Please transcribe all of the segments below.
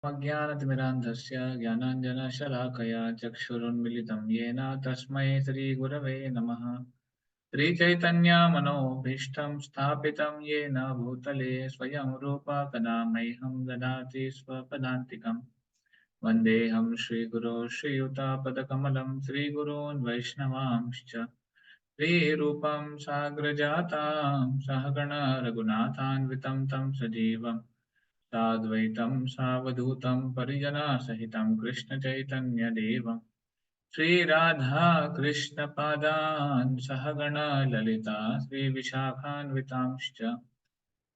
अज्ञानतिमिरान्धस्य ज्ञानाञ्जनशलाकया चक्षुरुन्मिलितं येन तस्मै श्रीगुरवे नमः। श्रीचैतन्यमनोभीष्टं स्थापितं येन भूतले स्वयं रूपा कदा मह्यं ददाति स्वपदान्तिकम्। वन्देऽहं श्रीगुरो श्रीयुतापदकमलं श्रीगुरून् वैष्णवांश्च श्रीरूपं साग्रजातां सहगण रघुनाथान्वितं तं सजीवम् साद्वैतं सावधूतं परिजनसहितं कृष्णचैतन्यदेवं श्रीराधा कृष्णपादान् सहगण ललिता श्रीविशाखान्वितांश्च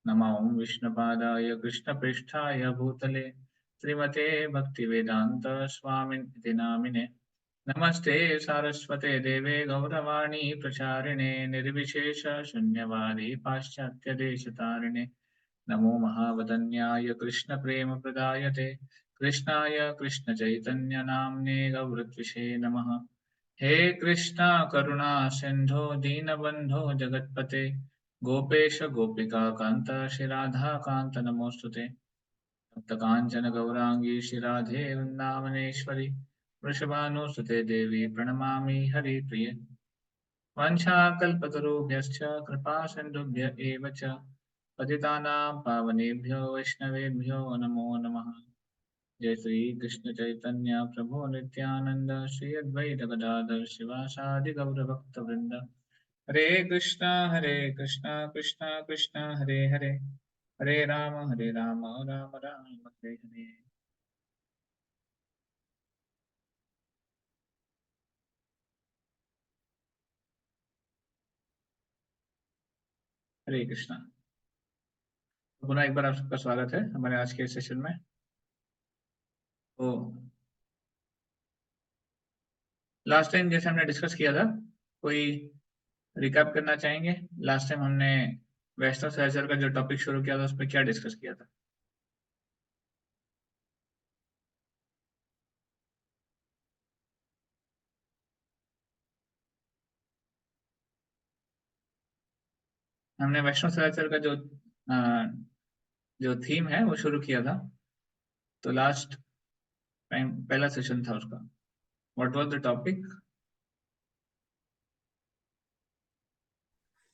नमो विष्णुपादाय कृष्णपृष्ठाय भूतले श्रीमते भक्तिवेदान्त स्वामिनिति नामिने नमस्ते सारस्वते देवे गौरवाणी प्रचारिणे निर्विशेष शून्यवादी पाश्चात्यदेशतारिणे नमो महावदन्याय कृष्णप्रेमप्रदायते कृष्णाय कृष्णचैतन्यनाम्ने गौरत्विषे नमः। हे कृष्णा करुणा सिन्धो दीनबन्धो जगत्पते गोपेश गोपिका कान्त श्रीराधा कान्त नमोस्तुते। तप्तकाञ्चन गौरांगी श्रीराधे वृन्दावनेश्वरी वृषभानुसुते देवी प्रणमामि हरिप्रिये। वंशाकल्पतरुभ्यश्च कृपा सिन्धुभ्य एव च पतितानां पावनेभ्यो वैष्णवेभ्यो नमो नमः। जय श्री कृष्ण चैतन्य प्रभु नित्यानंद श्री अद्वैत गदाधर शिवासादि गौर भक्त वृंद। हरे कृष्णा कृष्णा कृष्णा हरे हरे, हरे राम राम राम हरे हरे। हरे कृष्णा। पुनः एक बार आप सबका स्वागत है हमारे आज के सेशन में। तो लास्ट टाइम जैसे हमने डिस्कस किया था, कोई रिकैप करना चाहेंगे? लास्ट टाइम हमने वैष्णव सहचर का जो टॉपिक शुरू किया था उस पर क्या डिस्कस किया था? हमने वैष्णव सहचर का जो थीम है वो शुरू किया था। तो लास्ट टाइम पहला सेशन था उसका। What was the topic?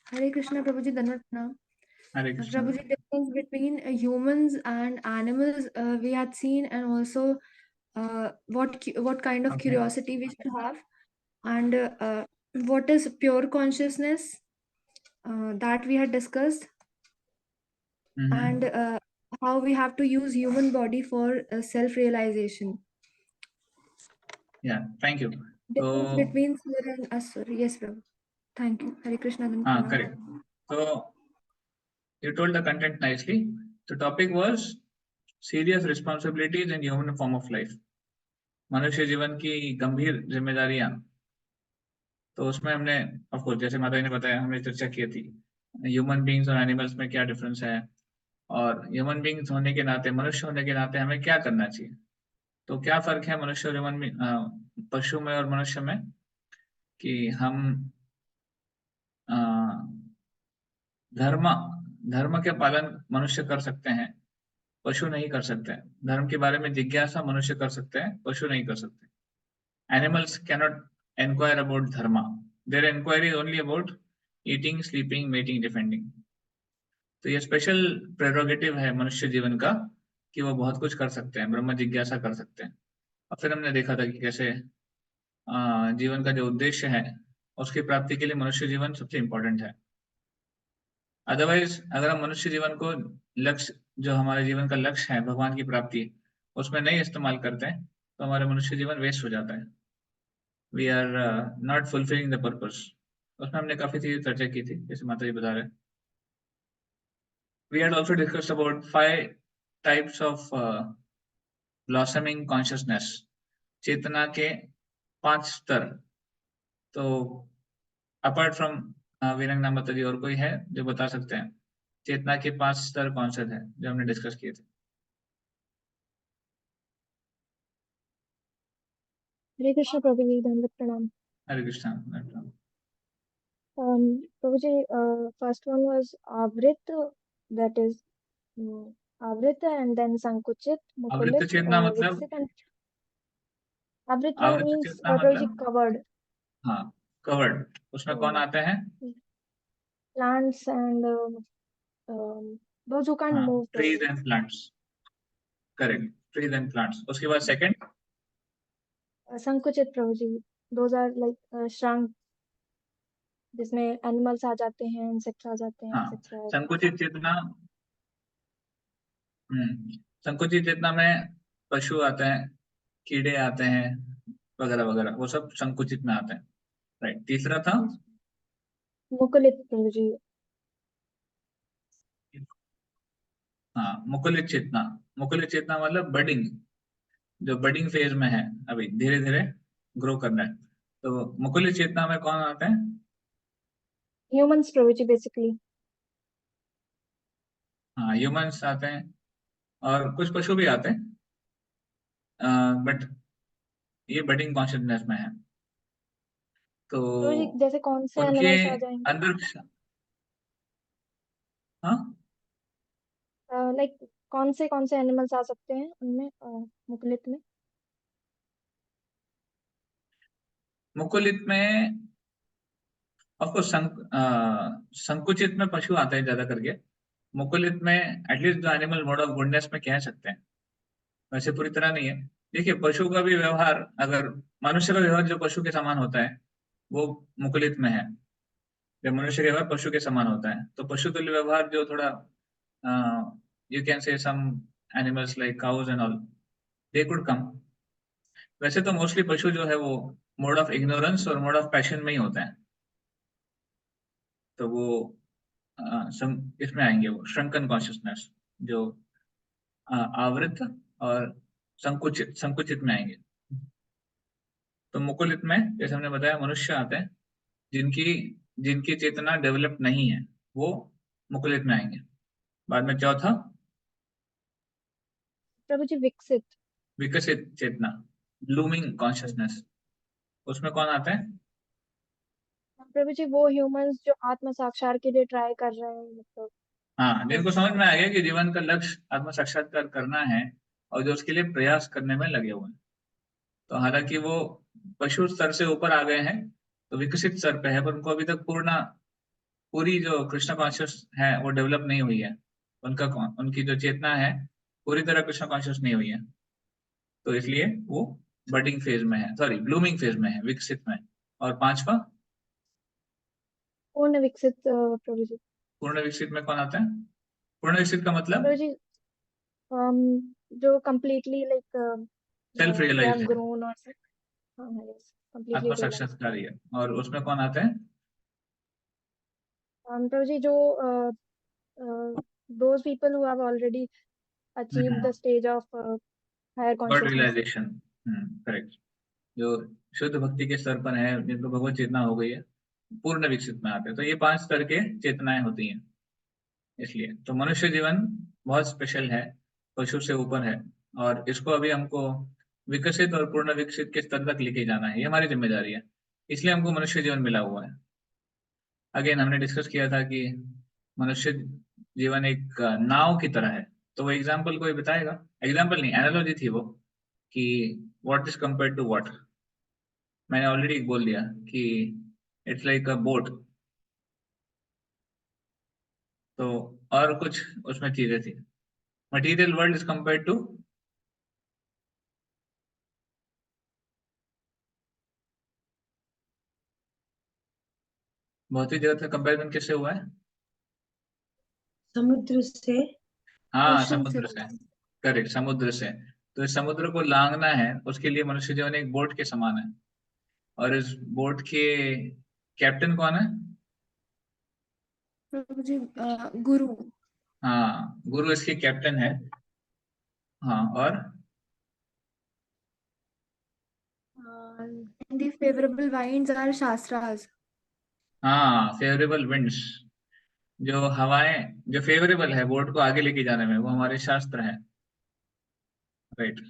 Hare Krishna, Prabhuji, Dandavat Pranam. Hare Krishna. Prabhuji, difference between humans and animals we had seen, and also what kind of okay. curiosity we should have, and what is pure consciousness that we had discussed, and how we have to use human body for self-realization. या thank you. तो Difference between Surya and Asura. Yes, Prabhu. Thank you. Hare Krishna, Dandavat हाँ, Pranam. Correct. तो you told the content nicely. The topic was serious responsibilities in human form of life, मनुष्य जीवन की गंभीर जिम्मेदारियां। तो उसमें हमने ऑफ कोर्स जैसे माता जी ने बताया, हमने चर्चा की थी ह्यूमन बीइंग्स और एनिमल्स में क्या डिफरेंस है, और ह्यूमन बीइंग्स होने के नाते, मनुष्य होने के नाते हमें क्या करना चाहिए। तो क्या फर्क है मनुष्य और पशु में और मनुष्य में, कि हम अ, धर्म धर्म के पालन मनुष्य कर सकते हैं, पशु नहीं कर सकते हैं। धर्म के बारे में जिज्ञासा मनुष्य कर सकते हैं, पशु नहीं कर सकते। Animals cannot enquire about dharma. Their inquiry is only about eating, sleeping, mating, defending. तो ये स्पेशल प्रेरोगेटिव है मनुष्य जीवन का कि वो बहुत कुछ कर सकते हैं, ब्रह्म जिज्ञासा कर सकते हैं। और फिर हमने देखा था कि कैसे जीवन का जो उद्देश्य है उसकी प्राप्ति के लिए मनुष्य जीवन सबसे इम्पोर्टेंट है। अदरवाइज अगर हम मनुष्य जीवन को लक्ष्य, जो हमारे जीवन का लक्ष्य है भगवान की प्राप्ति, उसमें नहीं इस्तेमाल करते हैं तो हमारा मनुष्य जीवन वेस्ट हो जाता है। We are not fulfilling the purpose. उसमें हमने काफी चीजें चर्चा की थी, जैसे माता जी बता रहे। We had also discussed about 5 types of blossoming consciousness, चेतना के 5 स्तर। तो अपार्ट फ्रॉम वीरंगना माता जी और कोई है जो बता सकते हैं चेतना के 5 स्तर कौन से थे जो हमने डिस्कस किए थे? Hare Krishna, Prabhuji, Dandavat Pranam. Hare Krishna. Prabhuji, first one was Avrit, that is आवृत and then संकुचित, आवृत मुकुलित, चेतना मतलब, विकसित and आवृत आवृत means चेतना प्रभुजी मतलब, covered. हाँ कवर्ड, उसमें कौन So आते हैं? plants and those who can't हाँ, move. Trees and plants, correct, trees and plants. उसके बाद सेकंड, संकुचित प्रभुजी, those are like shrunk, जिसमें एनिमल्स आ जाते हैं, इंसेक्ट्स आ जाते हैं, हाँ एक्सेट्रा। संकुचित चेतना, संकुचित चेतना में पशु आते हैं, कीड़े आते हैं, वगैरह वगैरह, वो सब संकुचित में आते हैं, राइट। तीसरा था मुकुलित प्रभुजी, हाँ मुकुलित चेतना। मुकुलित चेतना मतलब बडिंग, जो बडिंग फेज में है, अभी धीरे धीरे ग्रो करना है। तो मुकुलित चेतना में कौन आते हैं? ह्यूमंस प्रभुजी बेसिकली। हाँ ह्यूमंस आते हैं, और कुछ पशु भी आते हैं, बट ये बडिंग कॉन्शियसनेस में है। तो प्रभुजी जैसे कौन से उनके एनिमल्स आ जाएंगे? अंदर, हाँ लाइक कौन से एनिमल्स आ सकते हैं उनमें, मुकुलित में? मुकुलित में ऑफकोर्स संकुचित में पशु आते हैं ज्यादा करके। मुकुलित में एटलीस्ट जो एनिमल मोड ऑफ गुडनेस में कह सकते हैं, वैसे पूरी तरह नहीं है। देखिए पशु का भी व्यवहार, अगर मनुष्य का व्यवहार जो पशु के समान होता है वो मुकुलित में है। जब मनुष्य का व्यवहार पशु के समान होता है, तो पशु तुल्य व्यवहार जो थोड़ा, you can say some animals like cows and all, they could come. वैसे तो मोस्टली पशु जो है वो मोड ऑफ इग्नोरेंस और मोड ऑफ पैशन में ही होता है, तो वो इसमें आएंगे, वो श्रंकन कॉन्शियसनेस, जो आवृत और संकुचित संकुचित में आएंगे। तो मुकुलित में जैसे हमने बताया मनुष्य आते हैं, जिनकी जिनकी चेतना डेवलप नहीं है, वो मुकुलित में आएंगे। बाद में चौथा प्रभुजी विकसित। विकसित चेतना, ब्लूमिंग कॉन्शियसनेस, उसमें कौन आता है? प्रभुजी वो ह्यूमंस जो आत्म साक्षात के लिए ट्राई कर रहे हैं, मतलब हाँ, जिनको समझ में आ गया कि जीवन का लक्ष्य आत्म साक्षात्कार करना है, और जो उसके लिए प्रयास करने में लगे हुए हैं। तो हालांकि वो पशु स्तर से ऊपर आ गए हैं, तो विकसित स्तर पे है, पर उनको अभी तक पूरी जो कृष्ण कॉन्शियस है वो डेवलप नहीं हुई है। उनकी जो चेतना है पूरी तरह कृष्ण कॉन्शियस नहीं हुई है, तो इसलिए वो बडिंग फेज में है, सॉरी ब्लूमिंग फेज में है, विकसित में। और पांचवा पूर्ण विकसित प्रभुजी। पूर्ण विकसित में कौन आता है? पूर्ण विकसित का मतलब प्रभुजी जो completely like self they realize have है, grown or yes, completely आत्म realized। साक्षात्कार है। और उसमें कौन आता है? प्रभुजी जो those people who have already achieved the stage of higher God consciousness। Realization, correct. जो शुद्ध भक्ति के स्तर पर है, जिनको भगवत चेतना हो गई है, पूर्ण विकसित में आते हैं। तो ये 5 स्तर के चेतनाएं होती हैं। इसलिए तो मनुष्य जीवन बहुत स्पेशल है, पशु से ऊपर है, और इसको अभी हमको विकसित और पूर्ण विकसित के स्तर तक लेके जाना है, ये हमारी जिम्मेदारी है। इसलिए हमको मनुष्य जीवन मिला हुआ है। अगेन हमने डिस्कस किया था कि मनुष्य जीवन एक नाव की तरह है। तो वो एग्जाम्पल कोई बताएगा? एग्जाम्पल नहीं, एनालॉजी थी वो, कि what is compare to what. मैंने ऑलरेडी बोल दिया कि इट्स लाइक अ बोट। तो और कुछ उसमें चीजें थी। Material world is compare to, भौतिक जगत का कंपैरिजन किससे हुआ है? समुद्र से। हाँ ओशन से। समुद्र से, करेक्ट, समुद्र से। तो इस समुद्र को लांघना है, उसके लिए मनुष्य जीवन एक बोट के समान है। और इस बोट के कैप्टन कौन है? प्रभु जी गुरु। हाँ गुरु इसके कैप्टन है। हाँ और And the favorable winds are shastras. हाँ फेवरेबल विंड्स, जो हवाएं जो फेवरेबल है बोट को आगे लेके जाने में, वो हमारे शास्त्र हैं, राइट।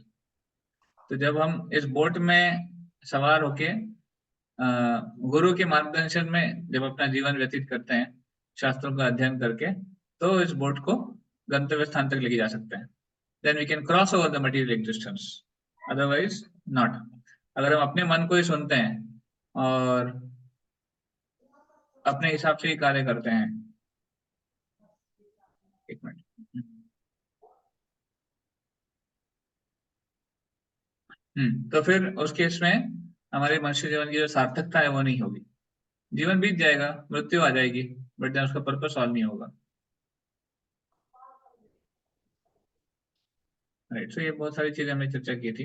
तो जब हम इस बोट में सवार होके गुरु के मार्गदर्शन में जब अपना जीवन व्यतीत करते हैं, शास्त्रों का अध्ययन करके, तो इस बोट को गंतव्य स्थान तक लेके जा सकते हैं, then we can cross over the material existence, otherwise not. अगर हम अपने मन को ही सुनते हैं और अपने हिसाब से ही कार्य करते हैं, एक मिनट, तो फिर उस केस में हमारे मनुष्य जीवन की जो सार्थकता है वो नहीं होगी, जीवन बीत जाएगा, मृत्यु आ जाएगी, बट देन उसका पर्पस सॉल्व नहीं होगा, राइट। सो ये बहुत सारी चीजें हमने चर्चा की थी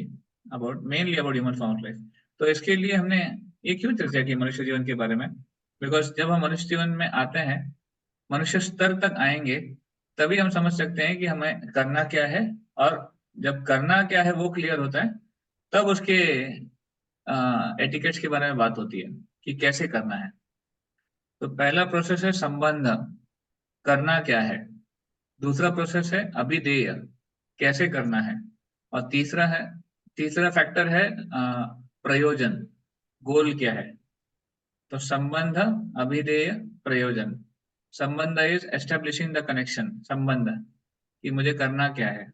about mainly about human form of life. तो इसके लिए हमने ये क्यों चर्चा की मनुष्य जीवन के बारे में, बिकॉज जब हम मनुष्य जीवन में आते हैं, मनुष्य स्तर तक आएंगे, तभी हम समझ सकते हैं कि हमें करना क्या है, और जब करना क्या है वो क्लियर होता है, तब उसके एटिकेट्स के बारे में बात होती है कि कैसे करना है। तो पहला प्रोसेस है संबंध, करना क्या है। दूसरा प्रोसेस है अभिधेय, कैसे करना है। और तीसरा फैक्टर है प्रयोजन, गोल क्या है। तो संबंध, अभिधेय, प्रयोजन। संबंध इज एस्टेब्लिशिंग द कनेक्शन, संबंध कि मुझे करना क्या है।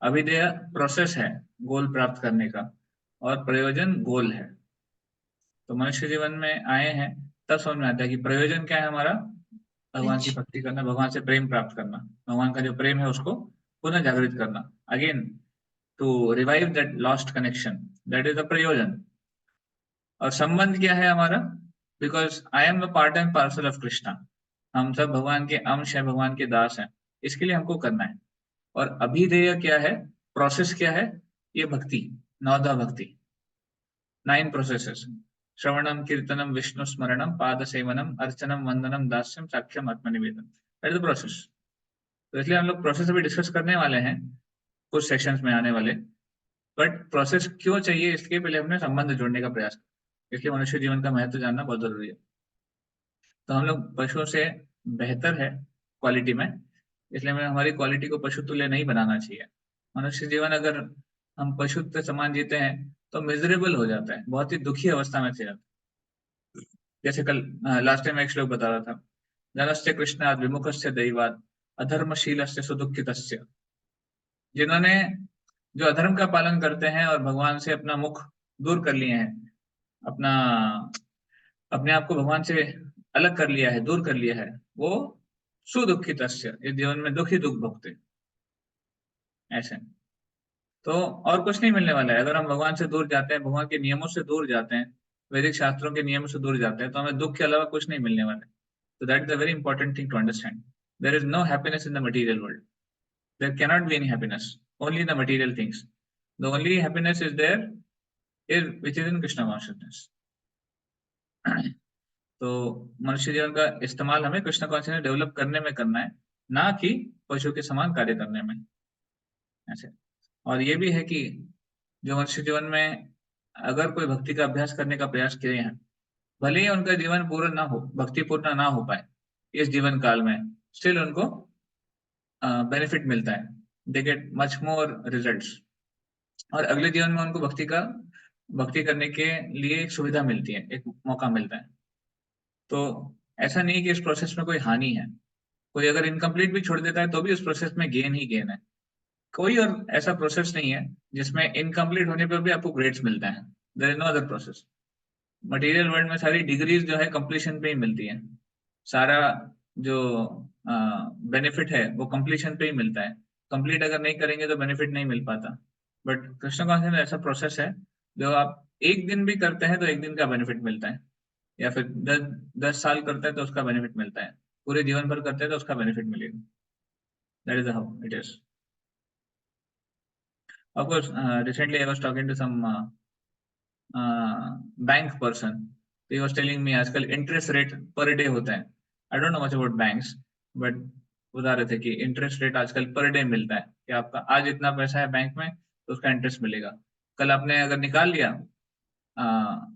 अभिधेय प्रोसेस है गोल प्राप्त करने का, और प्रयोजन गोल है। तो मनुष्य जीवन में आए हैं तब समझ में आता है कि प्रयोजन क्या है हमारा, भगवान की भक्ति करना, भगवान से प्रेम प्राप्त करना, भगवान का जो प्रेम है उसको पुनः जागृत करना, again to revive that lost connection, that is the प्रयोजन। और संबंध क्या है हमारा, because I am the part and parcel of Krishna, हम सब भगवान के अंश हैं, भगवान के दास हैं, इसके लिए हमको करना है। और अभिधेय क्या है, प्रोसेस क्या है, ये भक्ति, नवधा भक्ति, 9 प्रोसेसेस, श्रवणम, कीर्तनम, विष्णु स्मरणम, पाद सेवनम, अर्चनम, वंदनम, दास्यम, साक्ष्यम, आत्मनिवेदन, दैट इज द प्रोसेस। तो इसलिए हम लोग प्रोसेस अभी डिस्कस करने वाले हैं कुछ सेशंस में आने वाले, बट प्रोसेस क्यों चाहिए इसके पहले हमने संबंध जोड़ने का प्रयास किया, इसलिए मनुष्य जीवन का महत्व जानना बहुत जरूरी है। तो हम लोग पशुओं से बेहतर है क्वालिटी में, इसलिए हमें हमारी क्वालिटी को पशु तुल्य नहीं बनाना चाहिए। मनुष्य जीवन अगर हम पशु के समान जीते हैं तो मिजरेबल हो जाता है, बहुत ही दुखी अवस्था में से जाता है। जैसे कल लास्ट टाइम एक श्लोक बता रहा था, जनस्य कृष्णाद विमुखस्य दैवाद अधर्मशीलस्य सुदुःखितस्य। जिन्होंने, जो अधर्म का पालन करते हैं और भगवान से अपना मुख दूर कर लिए हैं, अपना अपने आप को भगवान से अलग कर लिया है, दूर कर लिया है, वो सुदुःखितस्य, इस जीवन में दुखी दुख भोगते ऐसे। तो और कुछ नहीं मिलने वाला है अगर हम भगवान से दूर जाते हैं, भगवान के नियमों से दूर जाते हैं, वैदिक शास्त्रों के नियमों से दूर जाते हैं, तो हमें दुख के अलावा कुछ नहीं मिलने वाला है। So that is a very important thing to understand. There is no happiness in the material world. There cannot be any happiness. Only the material things. The only happiness is there which is in Krishna consciousness. तो मनुष्य जीवन का इस्तेमाल हमें Krishna consciousness develop करने में करना है, ना कि पशु के समान कार्य करने में ऐसे। और ये भी है कि जो मनुष्य जीवन में अगर कोई भक्ति का अभ्यास करने का प्रयास किए हैं, भले ही उनका जीवन पूर्ण ना हो, भक्ति पूर्ण ना हो पाए इस जीवन काल में, स्टिल उनको बेनिफिट मिलता है, they get much more results, और अगले जीवन में उनको भक्ति करने के लिए एक सुविधा मिलती है, एक मौका मिलता है। तो ऐसा नहीं कि इस प्रोसेस में कोई हानि है, कोई अगर इनकम्प्लीट भी छोड़ देता है तो भी उस प्रोसेस में गेन ही गेन है। कोई और ऐसा प्रोसेस नहीं है जिसमें इनकम्प्लीट होने पर भी आपको ग्रेड्स मिलता है, there is no other process. Material world में सारी डिग्रीज जो है कंप्लीशन पे ही मिलती है, सारा जो बेनिफिट है वो कंप्लीशन पे ही मिलता है, कंप्लीट अगर नहीं करेंगे तो बेनिफिट नहीं मिल पाता। बट कृष्ण कॉन्शियसनेस में ऐसा प्रोसेस है जो आप एक दिन भी करते हैं तो एक दिन का बेनिफिट मिलता है, या फिर 10 साल करते हैं तो उसका बेनिफिट मिलता है, पूरे जीवन भर करते हैं तो उसका बेनिफिट मिलेगा। That is how it is. Of course recently I was talking to some bank person, he was telling me आजकल इंटरेस्ट रेट पर डे होता है। I don't know much about banks, but बता रहे थे कि interest rate आजकल per day मिलता है, कि आपका आज इतना पैसा है बैंक में तो उसका इंटरेस्ट मिलेगा, कल आपने अगर निकाल लिया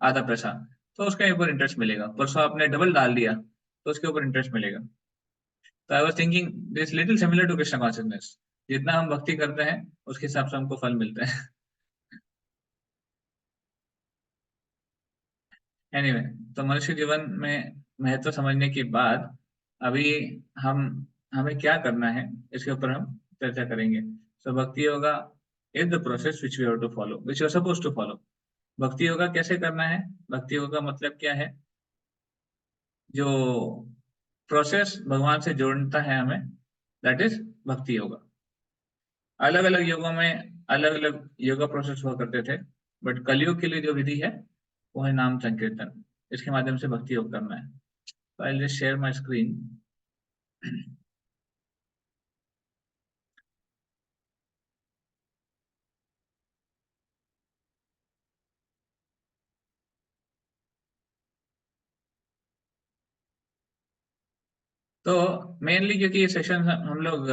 आधा पैसा तो उसके ऊपर इंटरेस्ट मिलेगा, परसों आपने डबल डाल दिया तो उसके ऊपर इंटरेस्ट मिलेगा। तो I was thinking this little similar to Krishna consciousness, जितना हम भक्ति करते हैं उसके हिसाब से हमको फल मिलता है। एनीवे, तो मनुष्य जीवन में महत्व समझने के बाद अभी हम हमें क्या करना है इसके ऊपर हम चर्चा करेंगे। So bhakti yoga is the process which we have to follow, which you are suppose to follow. Bhakti yoga कैसे करना है, भक्ति योगा मतलब क्या है, जो प्रोसेस भगवान से जोड़ता है हमें, दैट इज भक्ति योगा। अलग अलग योगों में अलग अलग योगा प्रोसेस हुआ करते थे, बट कलयुग के लिए जो विधि है वो है नाम संकीर्तन। इसके माध्यम से भक्ति योग करना है। So I'll just share my screen. तो मेनली क्योंकि ये सेशन हम लोग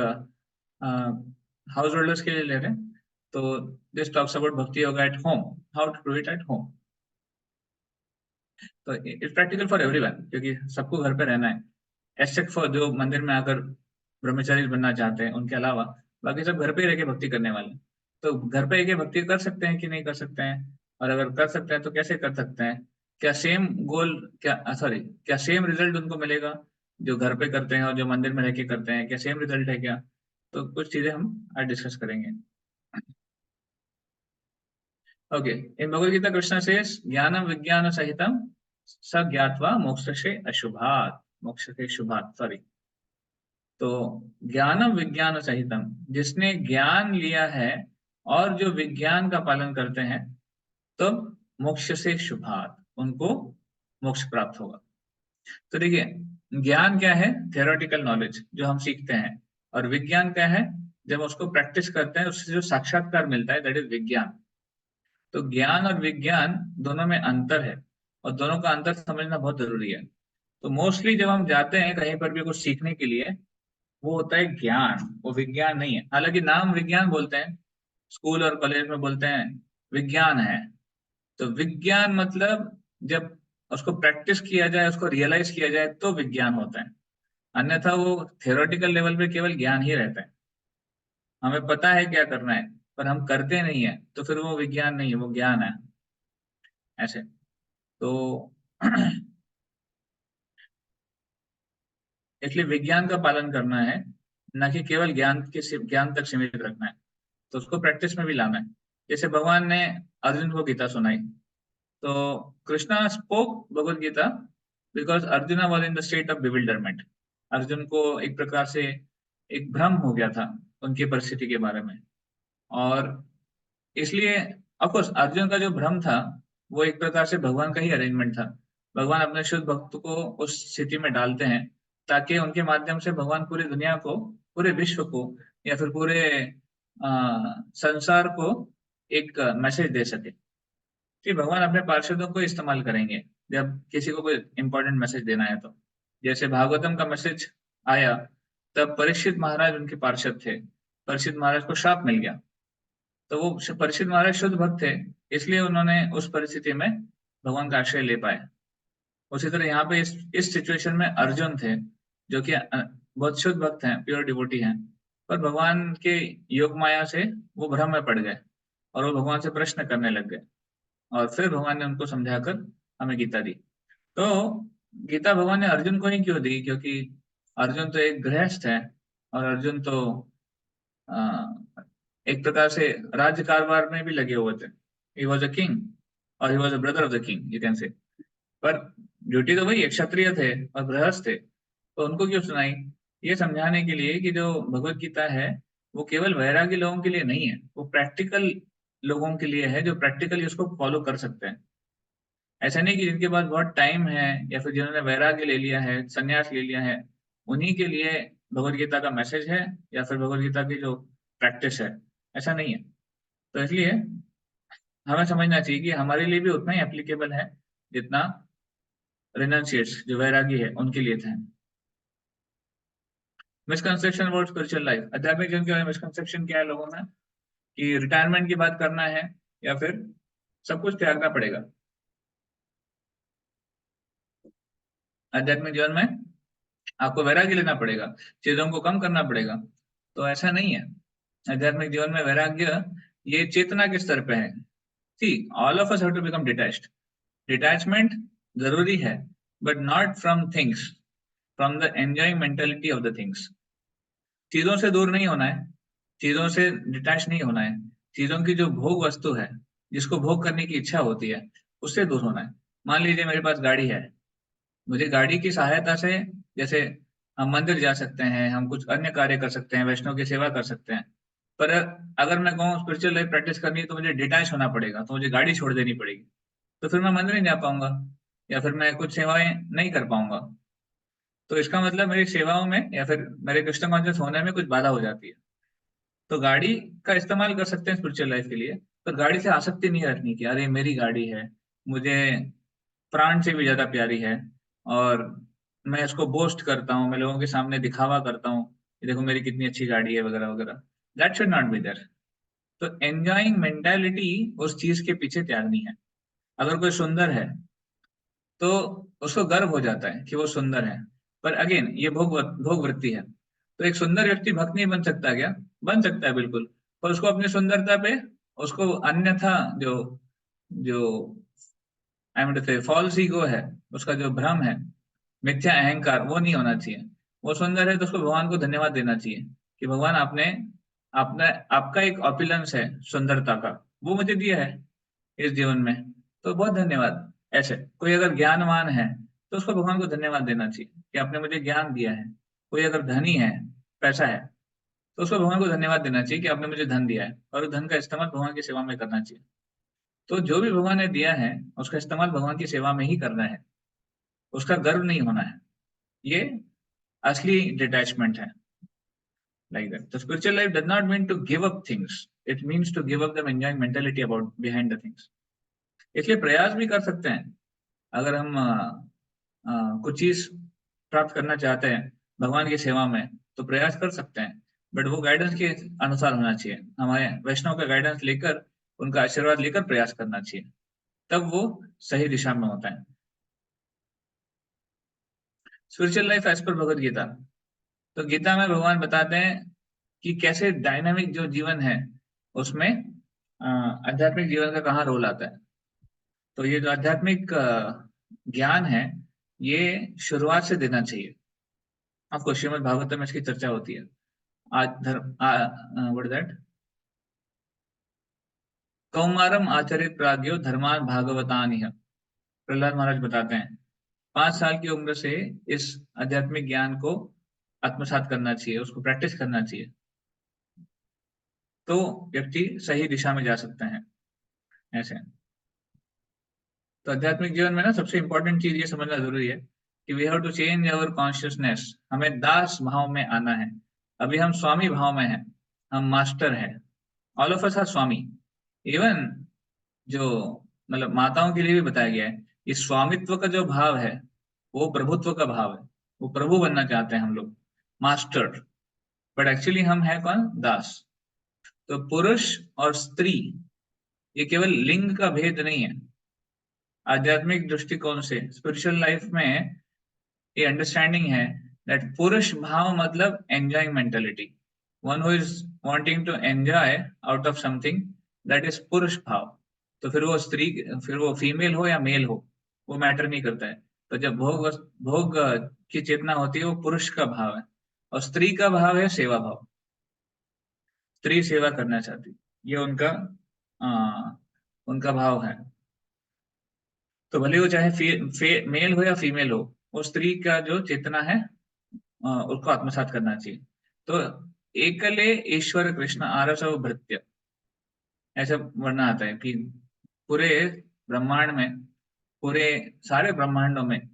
हाउस होल्डर्स के लिए ले रहे हैं, तो this talks about bhakti yoga at home, how to do it at home. तो इट्स प्रैक्टिकल फॉर एवरीवन, क्योंकि सबको घर पे रहना है, एक्सेप्ट फॉर जो मंदिर में आकर ब्रह्मचारी बनना चाहते हैं, उनके अलावा बाकी सब घर पे ही रह के भक्ति करने वाले। तो घर पे रह भक्ति कर सकते हैं कि नहीं कर सकते हैं, और अगर कर सकते हैं तो कैसे कर सकते हैं, क्या सेम गोल, क्या सेम रिजल्ट उनको मिलेगा जो घर पे करते हैं और जो मंदिर में रह के करते हैं, क्या सेम रिजल्ट है क्या? तो कुछ चीजें हम आज डिस्कस करेंगे। ओके, इन भगवद गीता कृष्ण से ज्ञानम विज्ञान सहितम स ज्ञात्वा मोक्ष से अशुभात, मोक्ष से शुभात, सॉरी। तो ज्ञानम विज्ञान सहितम, जिसने ज्ञान लिया है और जो विज्ञान का पालन करते हैं, तो मोक्ष से शुभात, उनको मोक्ष प्राप्त होगा। तो देखिए, ज्ञान क्या है? थियोरेटिकल नॉलेज जो हम सीखते हैं, और विज्ञान क्या है? जब उसको प्रैक्टिस करते हैं उससे जो साक्षात्कार मिलता है, दैट इज विज्ञान। तो ज्ञान और विज्ञान दोनों में अंतर है, और दोनों का अंतर समझना बहुत जरूरी है। तो मोस्टली जब हम जाते हैं कहीं पर भी कुछ सीखने के लिए, वो होता है ज्ञान, वो विज्ञान नहीं है। हालांकि नाम विज्ञान बोलते हैं, स्कूल और कॉलेज में बोलते हैं विज्ञान है। तो विज्ञान मतलब जब उसको प्रैक्टिस किया जाए, उसको रियलाइज किया जाए, तो विज्ञान होता है। अन्यथा वो थियोरेटिकल लेवल पे केवल ज्ञान ही रहता है। हमें पता है क्या करना है, पर हम करते नहीं है, तो फिर वो विज्ञान नहीं है, वो ज्ञान है। ऐसे तो इसलिए विज्ञान का पालन करना है, न कि केवल ज्ञान तक सीमित रखना है। तो उसको प्रैक्टिस में भी लाना है। जैसे भगवान ने अर्जुन को गीता सुनाई, तो Krishna spoke Bhagavad Gita because Arjuna was in the state of bewilderment. Arjun को एक प्रकार से एक भ्रम हो गया था उनकी परिस्थिति के बारे में, और इसलिए ऑफकोर्स अर्जुन का जो भ्रम था वो एक प्रकार से भगवान का ही अरेंजमेंट था। भगवान अपने शुद्ध भक्त को उस स्थिति में डालते हैं ताकि उनके माध्यम से भगवान पूरी दुनिया को, पूरे विश्व को, या फिर पूरे संसार को एक मैसेज दे सके कि भगवान अपने पार्षदों को इस्तेमाल करेंगे जब किसी को कोई इंपॉर्टेंट मैसेज देना है। तो जैसे भागवतम का मैसेज आया, तब परीक्षित महाराज उनके पार्षद थे, परीक्षित महाराज को श्राप मिल गया, तो वो परीक्षित महाराज शुद्ध भक्त थे, इसलिए उन्होंने उस परिस्थिति में भगवान का आश्रय ले पाए। उसी तरह यहाँ पे इस सिचुएशन में अर्जुन थे, जो कि बहुत शुद्ध भक्त हैं, प्योर डिवोटी हैं, पर भगवान के योग माया से वो भ्रम में पड़ गए और वो भगवान से प्रश्न करने लग गए, और फिर भगवान ने उनको समझाकर हमें गीता दी। तो गीता भगवान ने अर्जुन को ही क्यों दी? क्योंकि अर्जुन तो एक गृहस्थ है, और अर्जुन तो एक प्रकार से राज्य कारोबार में भी लगे हुए थे। ही वॉज अ किंग और he was a brother of the king, you can से। पर ड्यूटी तो वही, एक क्षत्रिय थे और गृहस्थ थे, तो उनको क्यों सुनाई? ये समझाने के लिए कि जो भगवत गीता है वो केवल वैरागी लोगों के लिए नहीं है, वो प्रैक्टिकल लोगों के लिए है, जो प्रैक्टिकली उसको फॉलो कर सकते हैं। ऐसा नहीं कि जिनके पास बहुत टाइम है या फिर जिन्होंने वैराग्य ले लिया है, संन्यास ले लिया है, उन्हीं के लिए भगवत गीता का मैसेज है या फिर भगवत गीता की जो प्रैक्टिस है, ऐसा नहीं है। तो इसलिए हमें समझना चाहिए कि हमारे लिए भी उतना ही एप्लीकेबल है जितना रिनंसिएट्स जो वैरागी है उनके लिए थे। मिसकंसेप्शन अबाउट स्पिरिचुअल लाइफ, आध्यात्मिक जीवन के बारे में मिसकंसेप्शन क्या है लोगों में, कि रिटायरमेंट की बात करना है या फिर सब कुछ त्यागना पड़ेगा आध्यात्मिक जीवन में, आपको वैराग्य लेना पड़ेगा, चीजों को कम करना पड़ेगा। तो ऐसा नहीं है। आध्यात्मिक जीवन में वैराग्य ये चेतना के स्तर पे है। See, all of us have to become detached. Detachment जरूरी है, but not from things, from the enjoying mentality of the things. चीजों से दूर नहीं होना है, चीजों से डिटैच नहीं होना है, चीजों की जो भोग वस्तु है, जिसको भोग करने की इच्छा होती है, उससे दूर होना है। मान लीजिए मेरे पास गाड़ी है, मुझे गाड़ी की सहायता से, जैसे हम मंदिर जा सकते हैं, हम कुछ अन्य कार्य कर सकते हैं, वैष्णव की सेवा कर सकते हैं, पर अगर मैं कहूँ स्पिरिचुअल लाइफ प्रैक्टिस करनी है तो मुझे डिटैच होना पड़ेगा, तो मुझे गाड़ी छोड़ देनी पड़ेगी, तो फिर मैं मंदिर नहीं जा पाऊंगा, या फिर मैं कुछ सेवाएं नहीं कर पाऊंगा। तो इसका मतलब मेरी सेवाओं में या फिर मेरे कृष्ण कॉन्शियस होने में कुछ बाधा हो जाती है। तो गाड़ी का इस्तेमाल कर सकते हैं स्पिरिचुअल लाइफ के लिए, पर गाड़ी से आसक्ति नहीं रखनी कि अरे मेरी गाड़ी है, मुझे प्राण से भी ज्यादा प्यारी है, और मैं इसको बोस्ट करता हूँ, मैं लोगों के सामने दिखावा करता हूँ कि देखो मेरी कितनी अच्छी गाड़ी है वगैरह वगैरह। That should not be there. तो एंजॉइंग मेंटालिटी उस चीज के पीछे त्यागनी है। अगर कोई सुंदर है तो उसको गर्व हो जाता है कि वो सुंदर है, पर अगेन ये भोग वृत्ति है। तो एक सुंदर व्यक्ति भक्त नहीं बन सकता क्या? बन सकता है बिल्कुल, पर उसको अपनी सुंदरता पे, उसको अन्यथा जो जो आई मीन टू से फॉल्स ईगो है, उसका जो भ्रम है, मिथ्या अहंकार, वो नहीं होना चाहिए। वो सुंदर है तो उसको भगवान को धन्यवाद देना चाहिए कि भगवान आपने आपने आपका एक ऑपुलेंस है सुंदरता का, वो मुझे दिया है इस जीवन में, तो बहुत धन्यवाद। ऐसे कोई अगर ज्ञानवान है तो उसको भगवान को धन्यवाद देना चाहिए कि आपने मुझे ज्ञान दिया है। कोई अगर धनी है, पैसा है, तो उसको भगवान को धन्यवाद देना चाहिए कि आपने मुझे धन दिया है, और उस धन का इस्तेमाल भगवान की सेवा में करना चाहिए। तो जो भी भगवान ने दिया है उसका इस्तेमाल भगवान की सेवा में ही करना है, उसका गर्व नहीं होना है। ये असली डिटैचमेंट है। Like that, the spiritual life does not mean to give up things, it means to give up the enjoying mentality about behind the things. इसलिए प्रयास भी कर सकते हैं। अगर हम कुछ चीज प्राप्त करना चाहते हैं भगवान की सेवा में, तो प्रयास कर सकते हैं, बट वो गाइडेंस के अनुसार होना चाहिए। हमारे वैष्णव का गाइडेंस लेकर, उनका आशीर्वाद लेकर प्रयास करना चाहिए, तब वो सही दिशा में होता है। Spiritual life as per Bhagavad Gita, तो गीता में भगवान बताते हैं कि कैसे डायनामिक जो जीवन है उसमें आध्यात्मिक जीवन का कहाँ रोल आता है। तो ये जो आध्यात्मिक ज्ञान है, ये शुरुआत से देना चाहिए। आपको श्रीमद् भागवत में इसकी चर्चा होती है। आज धर्म व्हाट इज दैट, कौमारम आचरित प्राज्ञो धर्मान भागवतान। प्रहलाद महाराज बताते हैं 5 साल की उम्र से इस आध्यात्मिक ज्ञान को आत्मसात करना चाहिए, उसको प्रैक्टिस करना चाहिए, तो व्यक्ति सही दिशा में जा सकते हैं। ऐसे तो आध्यात्मिक जीवन में ना सबसे इंपॉर्टेंट चीज ये समझना जरूरी है कि we have to change our consciousness. हमें दास भाव में आना है। अभी हम स्वामी भाव में हैं, हम मास्टर हैं। All of us are swami. Even जो मतलब माताओं के लिए भी बताया गया है, इस स्वामित्व का जो भाव है वो प्रभुत्व का भाव है। वो प्रभु बनना चाहते हैं हम लोग, मास्टर, बट एक्चुअली हम है कौन? दास। तो पुरुष और स्त्री ये केवल लिंग का भेद नहीं है। आध्यात्मिक दृष्टिकोण से स्पिरिचुअल लाइफ में ये अंडरस्टैंडिंग है दैट पुरुष भाव मतलब enjoying mentality, one who is wanting to enjoy out of something, that is purush bhav. तो फिर वो स्त्री, फिर वो फीमेल हो या मेल हो, वो मैटर नहीं करता है। तो जब भोग की चेतना होती है वो पुरुष का भाव है, और स्त्री का भाव है सेवा भाव। स्त्री सेवा करना चाहती, ये उनका भाव है। तो भले वो चाहे मेल हो या फीमेल हो, वो स्त्री का जो चेतना है उसको आत्मसात करना चाहिए। तो एकले ईश्वर कृष्ण आरसव भृत्य, ऐसा वर्णन आता है कि पूरे ब्रह्मांड में, पूरे सारे ब्रह्मांडों में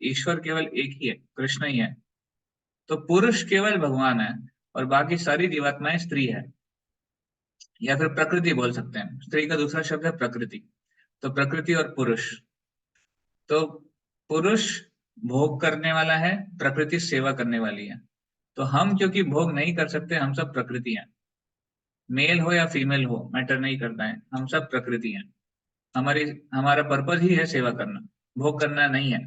ईश्वर केवल एक ही है, कृष्ण ही है। तो पुरुष केवल भगवान है और बाकी सारी जीवात्माएं स्त्री है, या फिर प्रकृति बोल सकते हैं। स्त्री का दूसरा शब्द है प्रकृति। तो प्रकृति और पुरुष, तो पुरुष भोग करने वाला है, प्रकृति सेवा करने वाली है। तो हम क्योंकि भोग नहीं कर सकते, हम सब प्रकृति हैं। मेल हो या फीमेल हो मैटर नहीं करता है, हम सब प्रकृति हैं। हमारी हमारा पर्पज ही है सेवा करना, भोग करना नहीं है।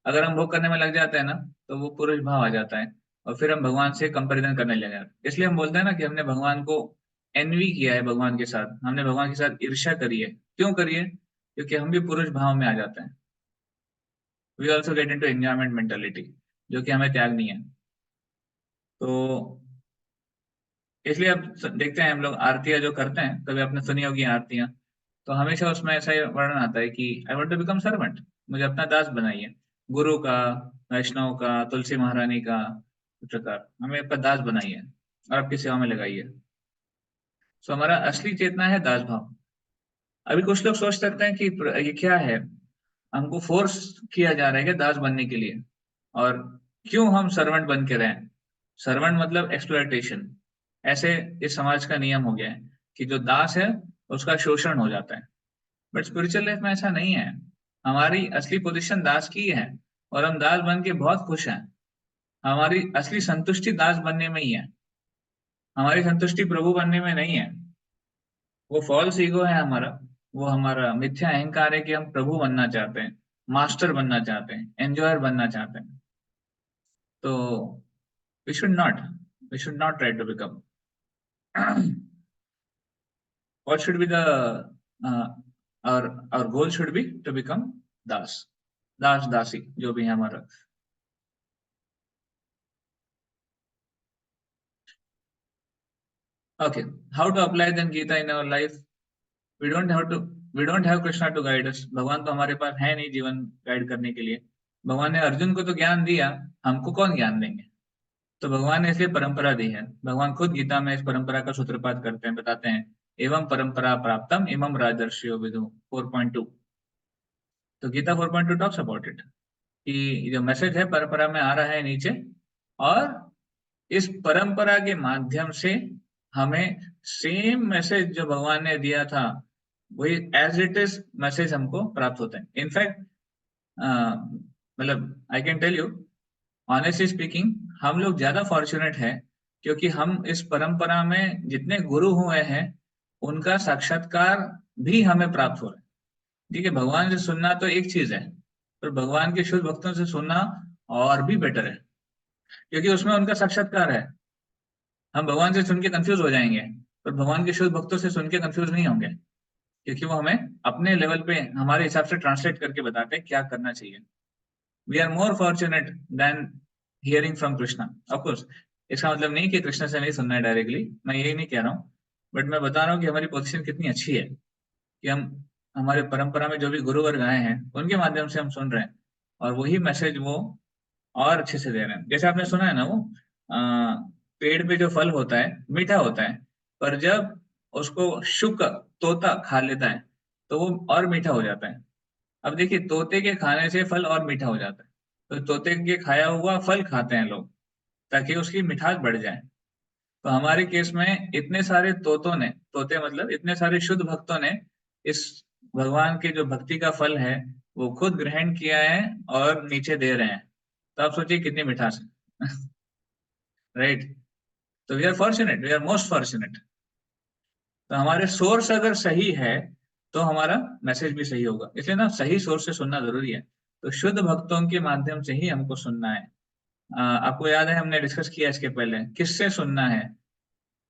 अगर हम भोग करने में लग जाते हैं ना, तो वो पुरुष भाव आ जाता है, और फिर हम भगवान से कंपैरिजन करने लग जाते हैं। इसलिए हम बोलते हैं ना कि हमने भगवान को एनवी किया है, भगवान के साथ हमने भगवान के साथ ईर्ष्या करी है। क्यों करी है? क्योंकि हम भी पुरुष भाव में आ जाते हैं। We also get into enjoyment mentality, जो कि हमें त्यागनी है। तो इसलिए अब देखते हैं हम लोग आरतियां जो करते हैं, कभी आपने सुनी होगी आरतियां, तो हमेशा उसमें ऐसा ही वर्णन आता है कि I want to become servant, मुझे अपना दास बनाइए, गुरु का, वैष्णव का, तुलसी महारानी का, इस प्रकार हमें अपना दास बनाइए और आपकी सेवा में लगाइए। सो हमारा असली चेतना है दास भाव। अभी कुछ लोग सोच सकते हैं कि ये क्या है, हमको फोर्स किया जा रहा है क्या दास बनने के लिए, और क्यों हम सर्वेंट बन के रहें। सर्वेंट मतलब एक्सप्लॉयटेशन, ऐसे इस समाज का नियम हो गया है कि जो दास है उसका शोषण हो जाता है। बट स्पिरिचुअल लाइफ में ऐसा नहीं है, हमारी असली पोजीशन दास की है और हम दास बन के बहुत खुश हैं। हमारी असली संतुष्टि दास बनने में ही है, हमारी संतुष्टि प्रभु बनने में नहीं है। वो फॉल्स ईगो है हमारा, वो हमारा मिथ्या अहंकार है कि हम प्रभु बनना चाहते हैं, मास्टर बनना चाहते हैं, एंजॉयर बनना चाहते हैं। तो we should not, we should not try to become what should be the uh, our goal should be to become das, दास दासी जो भी है हमारा। okay, how to apply then Gita in our life? We don't have Krishna to guide us, भगवान तो हमारे पास है नहीं जीवन गाइड करने के लिए। भगवान ने अर्जुन को तो ज्ञान दिया, हमको कौन ज्ञान देंगे। तो भगवान ने इसलिए परंपरा दी है, भगवान खुद गीता में इस परंपरा का सूत्रपात करते हैं, बताते हैं एवं परंपरा प्राप्तम इमं राजर्षियो विदु 4.2। तो गीता 4.2 टॉक्स अबाउट इट कि जो मैसेज है परंपरा में आ रहा है नीचे, और इस परंपरा के माध्यम से हमें सेम मैसेज जो भगवान ने दिया था वही एज इट इज मैसेज हमको प्राप्त होते हैं। इनफैक्ट मतलब I can tell you honestly speaking, हम लोग ज्यादा फॉर्चुनेट है क्योंकि हम इस परंपरा में जितने गुरु हुए हैं उनका साक्षात्कार भी हमें प्राप्त हो रहा है। ठीक है, भगवान से सुनना तो एक चीज है, पर भगवान के शुद्ध भक्तों से सुनना और भी बेटर है क्योंकि उसमें उनका साक्षात्कार है। हम भगवान से सुन के कंफ्यूज हो जाएंगे, पर भगवान के शुद्ध भक्तों से सुन के कंफ्यूज नहीं होंगे क्योंकि वो हमें अपने लेवल पे हमारे हिसाब से ट्रांसलेट करके बताते हैं क्या करना चाहिए। We are more fortunate than hearing from Krishna. Of course इसका मतलब नहीं कि कृष्ण से नहीं सुनना है डायरेक्टली, मैं यही नहीं कह रहा हूँ, बट मैं बता रहा हूँ कि हमारी पोजीशन कितनी अच्छी है कि हम हमारे परंपरा में जो भी गुरु वर्ग आए हैं उनके माध्यम से हम सुन रहे हैं और वही मैसेज वो और अच्छे से दे रहे हैं। जैसे आपने सुना है ना, वो पेड़ पे जो फल होता है मीठा होता है, पर जब उसको शुक तोता खा लेता है तो वो और मीठा हो जाता है। अब देखिए, तोते के खाने से फल और मीठा हो जाता है, तो तोते के खाया हुआ फल खाते हैं लोग ताकि उसकी मिठास बढ़ जाए। तो हमारे केस में इतने सारे तोतों ने, तोते मतलब इतने सारे शुद्ध भक्तों ने इस भगवान के जो भक्ति का फल है वो खुद ग्रहण किया है और नीचे दे रहे हैं। तो आप सोचिए कितनी मिठास है राइट। तो we are fortunate, we are most fortunate. तो हमारे सोर्स अगर सही है तो हमारा मैसेज भी सही होगा, इसलिए ना सही सोर्स से सुनना जरूरी है। तो शुद्ध भक्तों के माध्यम से ही हमको सुनना है। आपको याद है हमने डिस्कस किया इसके पहले किससे सुनना है।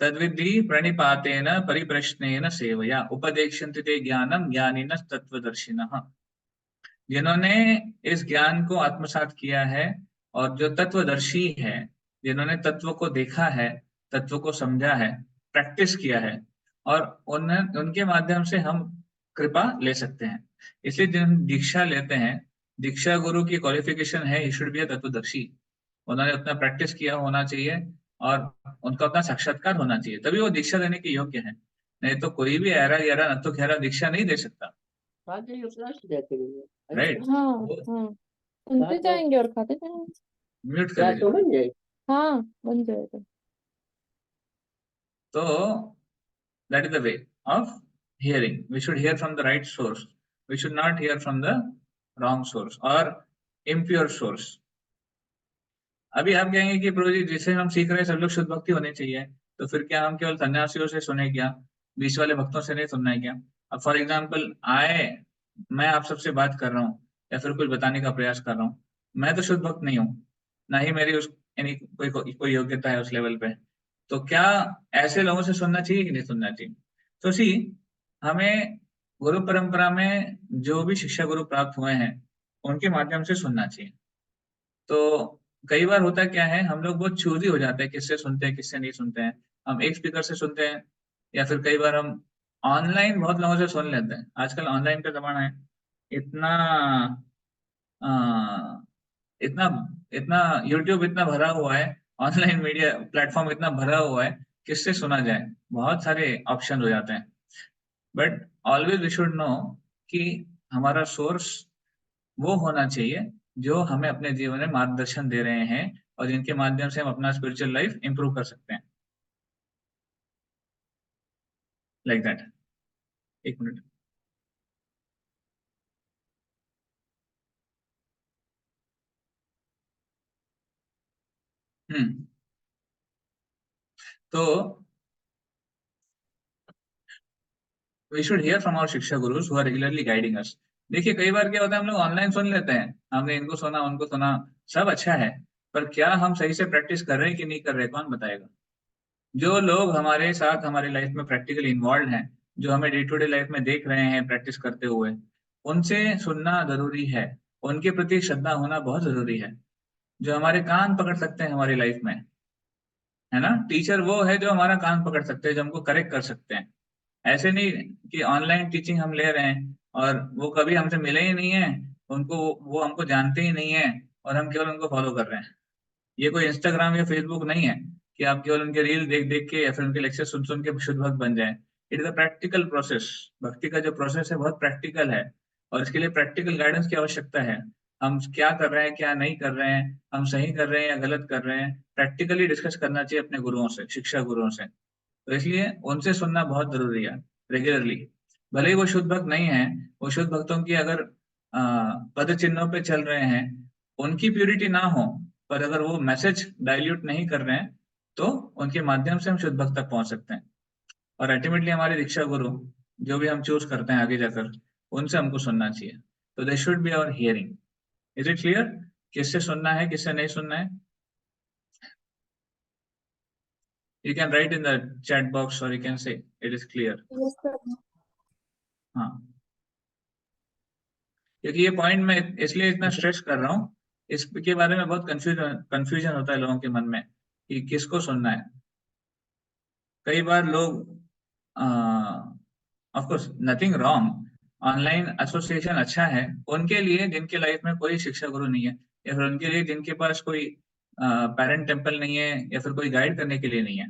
तद्विधि प्रणिपातेन परिप्रश्नेन सेवया उपदेक्षन्ति ते ज्ञानम ज्ञानिनः तत्वदर्शिनः। जिन्होंने इस ज्ञान को आत्मसात किया है और जो तत्वदर्शी है, जिन्होंने तत्व को देखा है, तत्व को समझा है, प्रैक्टिस किया है, और उनके माध्यम से हम कृपा ले सकते हैं। इसलिए जिन दीक्षा लेते हैं, दीक्षा गुरु की क्वालिफिकेशन है ही शुड बी अ तत्वदर्शी। उन्होंने उतना प्रैक्टिस किया होना चाहिए और उनका उतना साक्षात्कार होना चाहिए, तभी वो दीक्षा देने के योग्य है। नहीं तो कोई भी ऐरा गहरा न तो गहरा दीक्षा नहीं दे सकता राइट। हाँ हाँ, सुनते जाएंगे और खाते जाएंगे। म्यूट कर दीजिए। हाँ बन जाएगा। तो that is the way of hearing. We should hear from the right source. We should not hear from the wrong source or impure source. अभी आप कहेंगे कि प्रभु जी जिसे हम सीख रहे हैं सब लोग शुद्ध भक्ति होने चाहिए, तो फिर क्या हम केवल सन्यासियों से सुने क्या, बीच वाले भक्तों से नहीं सुनना है क्या। अब फॉर एग्जाम्पल मैं आप सबसे बात कर रहा हूँ या फिर कुछ बताने का प्रयास कर रहा हूँ, मैं तो शुद्ध भक्त नहीं हूँ, ना ही मेरी उस यानी कोई योग्यता है उस लेवल पे। तो क्या ऐसे लोगों से सुनना चाहिए कि नहीं सुनना चाहिए। तो सी हमें गुरु परंपरा में जो भी शिक्षा गुरु प्राप्त हुए हैं उनके माध्यम से सुनना चाहिए। तो कई बार होता क्या है, हम लोग बहुत चूजी हो जाते हैं किससे सुनते हैं किससे नहीं सुनते हैं। हम एक स्पीकर से सुनते हैं, या फिर कई बार हम ऑनलाइन बहुत लोगों से सुन लेते हैं। आजकल ऑनलाइन का जमाना है, इतना अ, इतना इतना यूट्यूब इतना भरा हुआ है, ऑनलाइन मीडिया प्लेटफॉर्म इतना भरा हुआ है, किससे सुना जाए, बहुत सारे ऑप्शन हो जाते हैं। But always we should know कि हमारा सोर्स वो होना चाहिए जो हमें अपने जीवन में मार्गदर्शन दे रहे हैं और जिनके माध्यम से हम अपना स्पिरिचुअल लाइफ इंप्रूव कर सकते हैं, लाइक दैट। एक मिनट। हम्म तो we should hear from our shiksha gurus who are regularly guiding us. देखिए कई बार क्या होता है, हम लोग ऑनलाइन सुन लेते हैं, हमने इनको सुना उनको सुना, सब अच्छा है, पर क्या हम सही से प्रैक्टिस कर रहे हैं कि नहीं कर रहे, कौन बताएगा? जो लोग हमारे साथ हमारी लाइफ में प्रैक्टिकली इन्वॉल्व हैं, जो हमें डे टू डे लाइफ में देख रहे हैं प्रैक्टिस करते हुए, उनसे सुनना जरूरी है, उनके प्रति श्रद्धा होना बहुत जरूरी है। जो हमारे कान पकड़ सकते हैं हमारी लाइफ में, है ना, टीचर वो है जो हमारा कान पकड़ सकते हैं, जो हमको करेक्ट कर सकते हैं। ऐसे नहीं कि ऑनलाइन टीचिंग हम ले रहे हैं और वो कभी हमसे मिले ही नहीं है, उनको वो हमको जानते ही नहीं है, और हम केवल उनको फॉलो कर रहे हैं। ये कोई इंस्टाग्राम या फेसबुक नहीं है कि आप केवल उनके रील देख देख के या फिर उनके लेक्चर सुन सुन के शुद्ध भक्त बन जाए। It is a practical process. भक्ति का जो प्रोसेस है बहुत प्रैक्टिकल है, और इसके लिए प्रैक्टिकल गाइडेंस की आवश्यकता है। हम क्या कर रहे हैं, क्या नहीं कर रहे हैं, हम सही कर रहे हैं या गलत कर रहे हैं, प्रैक्टिकली डिस्कस करना चाहिए अपने गुरुओं से, शिक्षा गुरुओं से। तो इसलिए उनसे सुनना बहुत जरूरी है रेगुलरली। भले ही वो शुद्ध भक्त नहीं है, वो शुद्ध भक्तों की अगर पद चिन्हों पे चल रहे हैं, उनकी प्यूरिटी ना हो, पर अगर वो मैसेज डाइल्यूट नहीं कर रहे हैं, तो उनके माध्यम से हम शुद्ध भक्त तक पहुंच सकते हैं। और अल्टीमेटली हमारे दीक्षा गुरु जो भी हम चूज करते हैं आगे जाकर, उनसे हमको सुनना चाहिए। तो they should be our hearing. Is it clear? किससे सुनना है, किससे नहीं सुनना है? You can write in the chat box or you can say it is clear. Yes, Prabhu. हाँ, क्योंकि ये पॉइंट मैं इसलिए इतना स्ट्रेस कर रहा हूँ, इसके बारे में बहुत कंफ्यूजन होता है लोगों के मन में कि किसको सुनना है। कई बार लोग, of course nothing wrong, online association अच्छा है उनके लिए जिनके लाइफ में कोई शिक्षा गुरु नहीं है, या फिर उनके लिए जिनके पास कोई पेरेंट टेम्पल नहीं है, या फिर कोई गाइड करने के लिए नहीं है,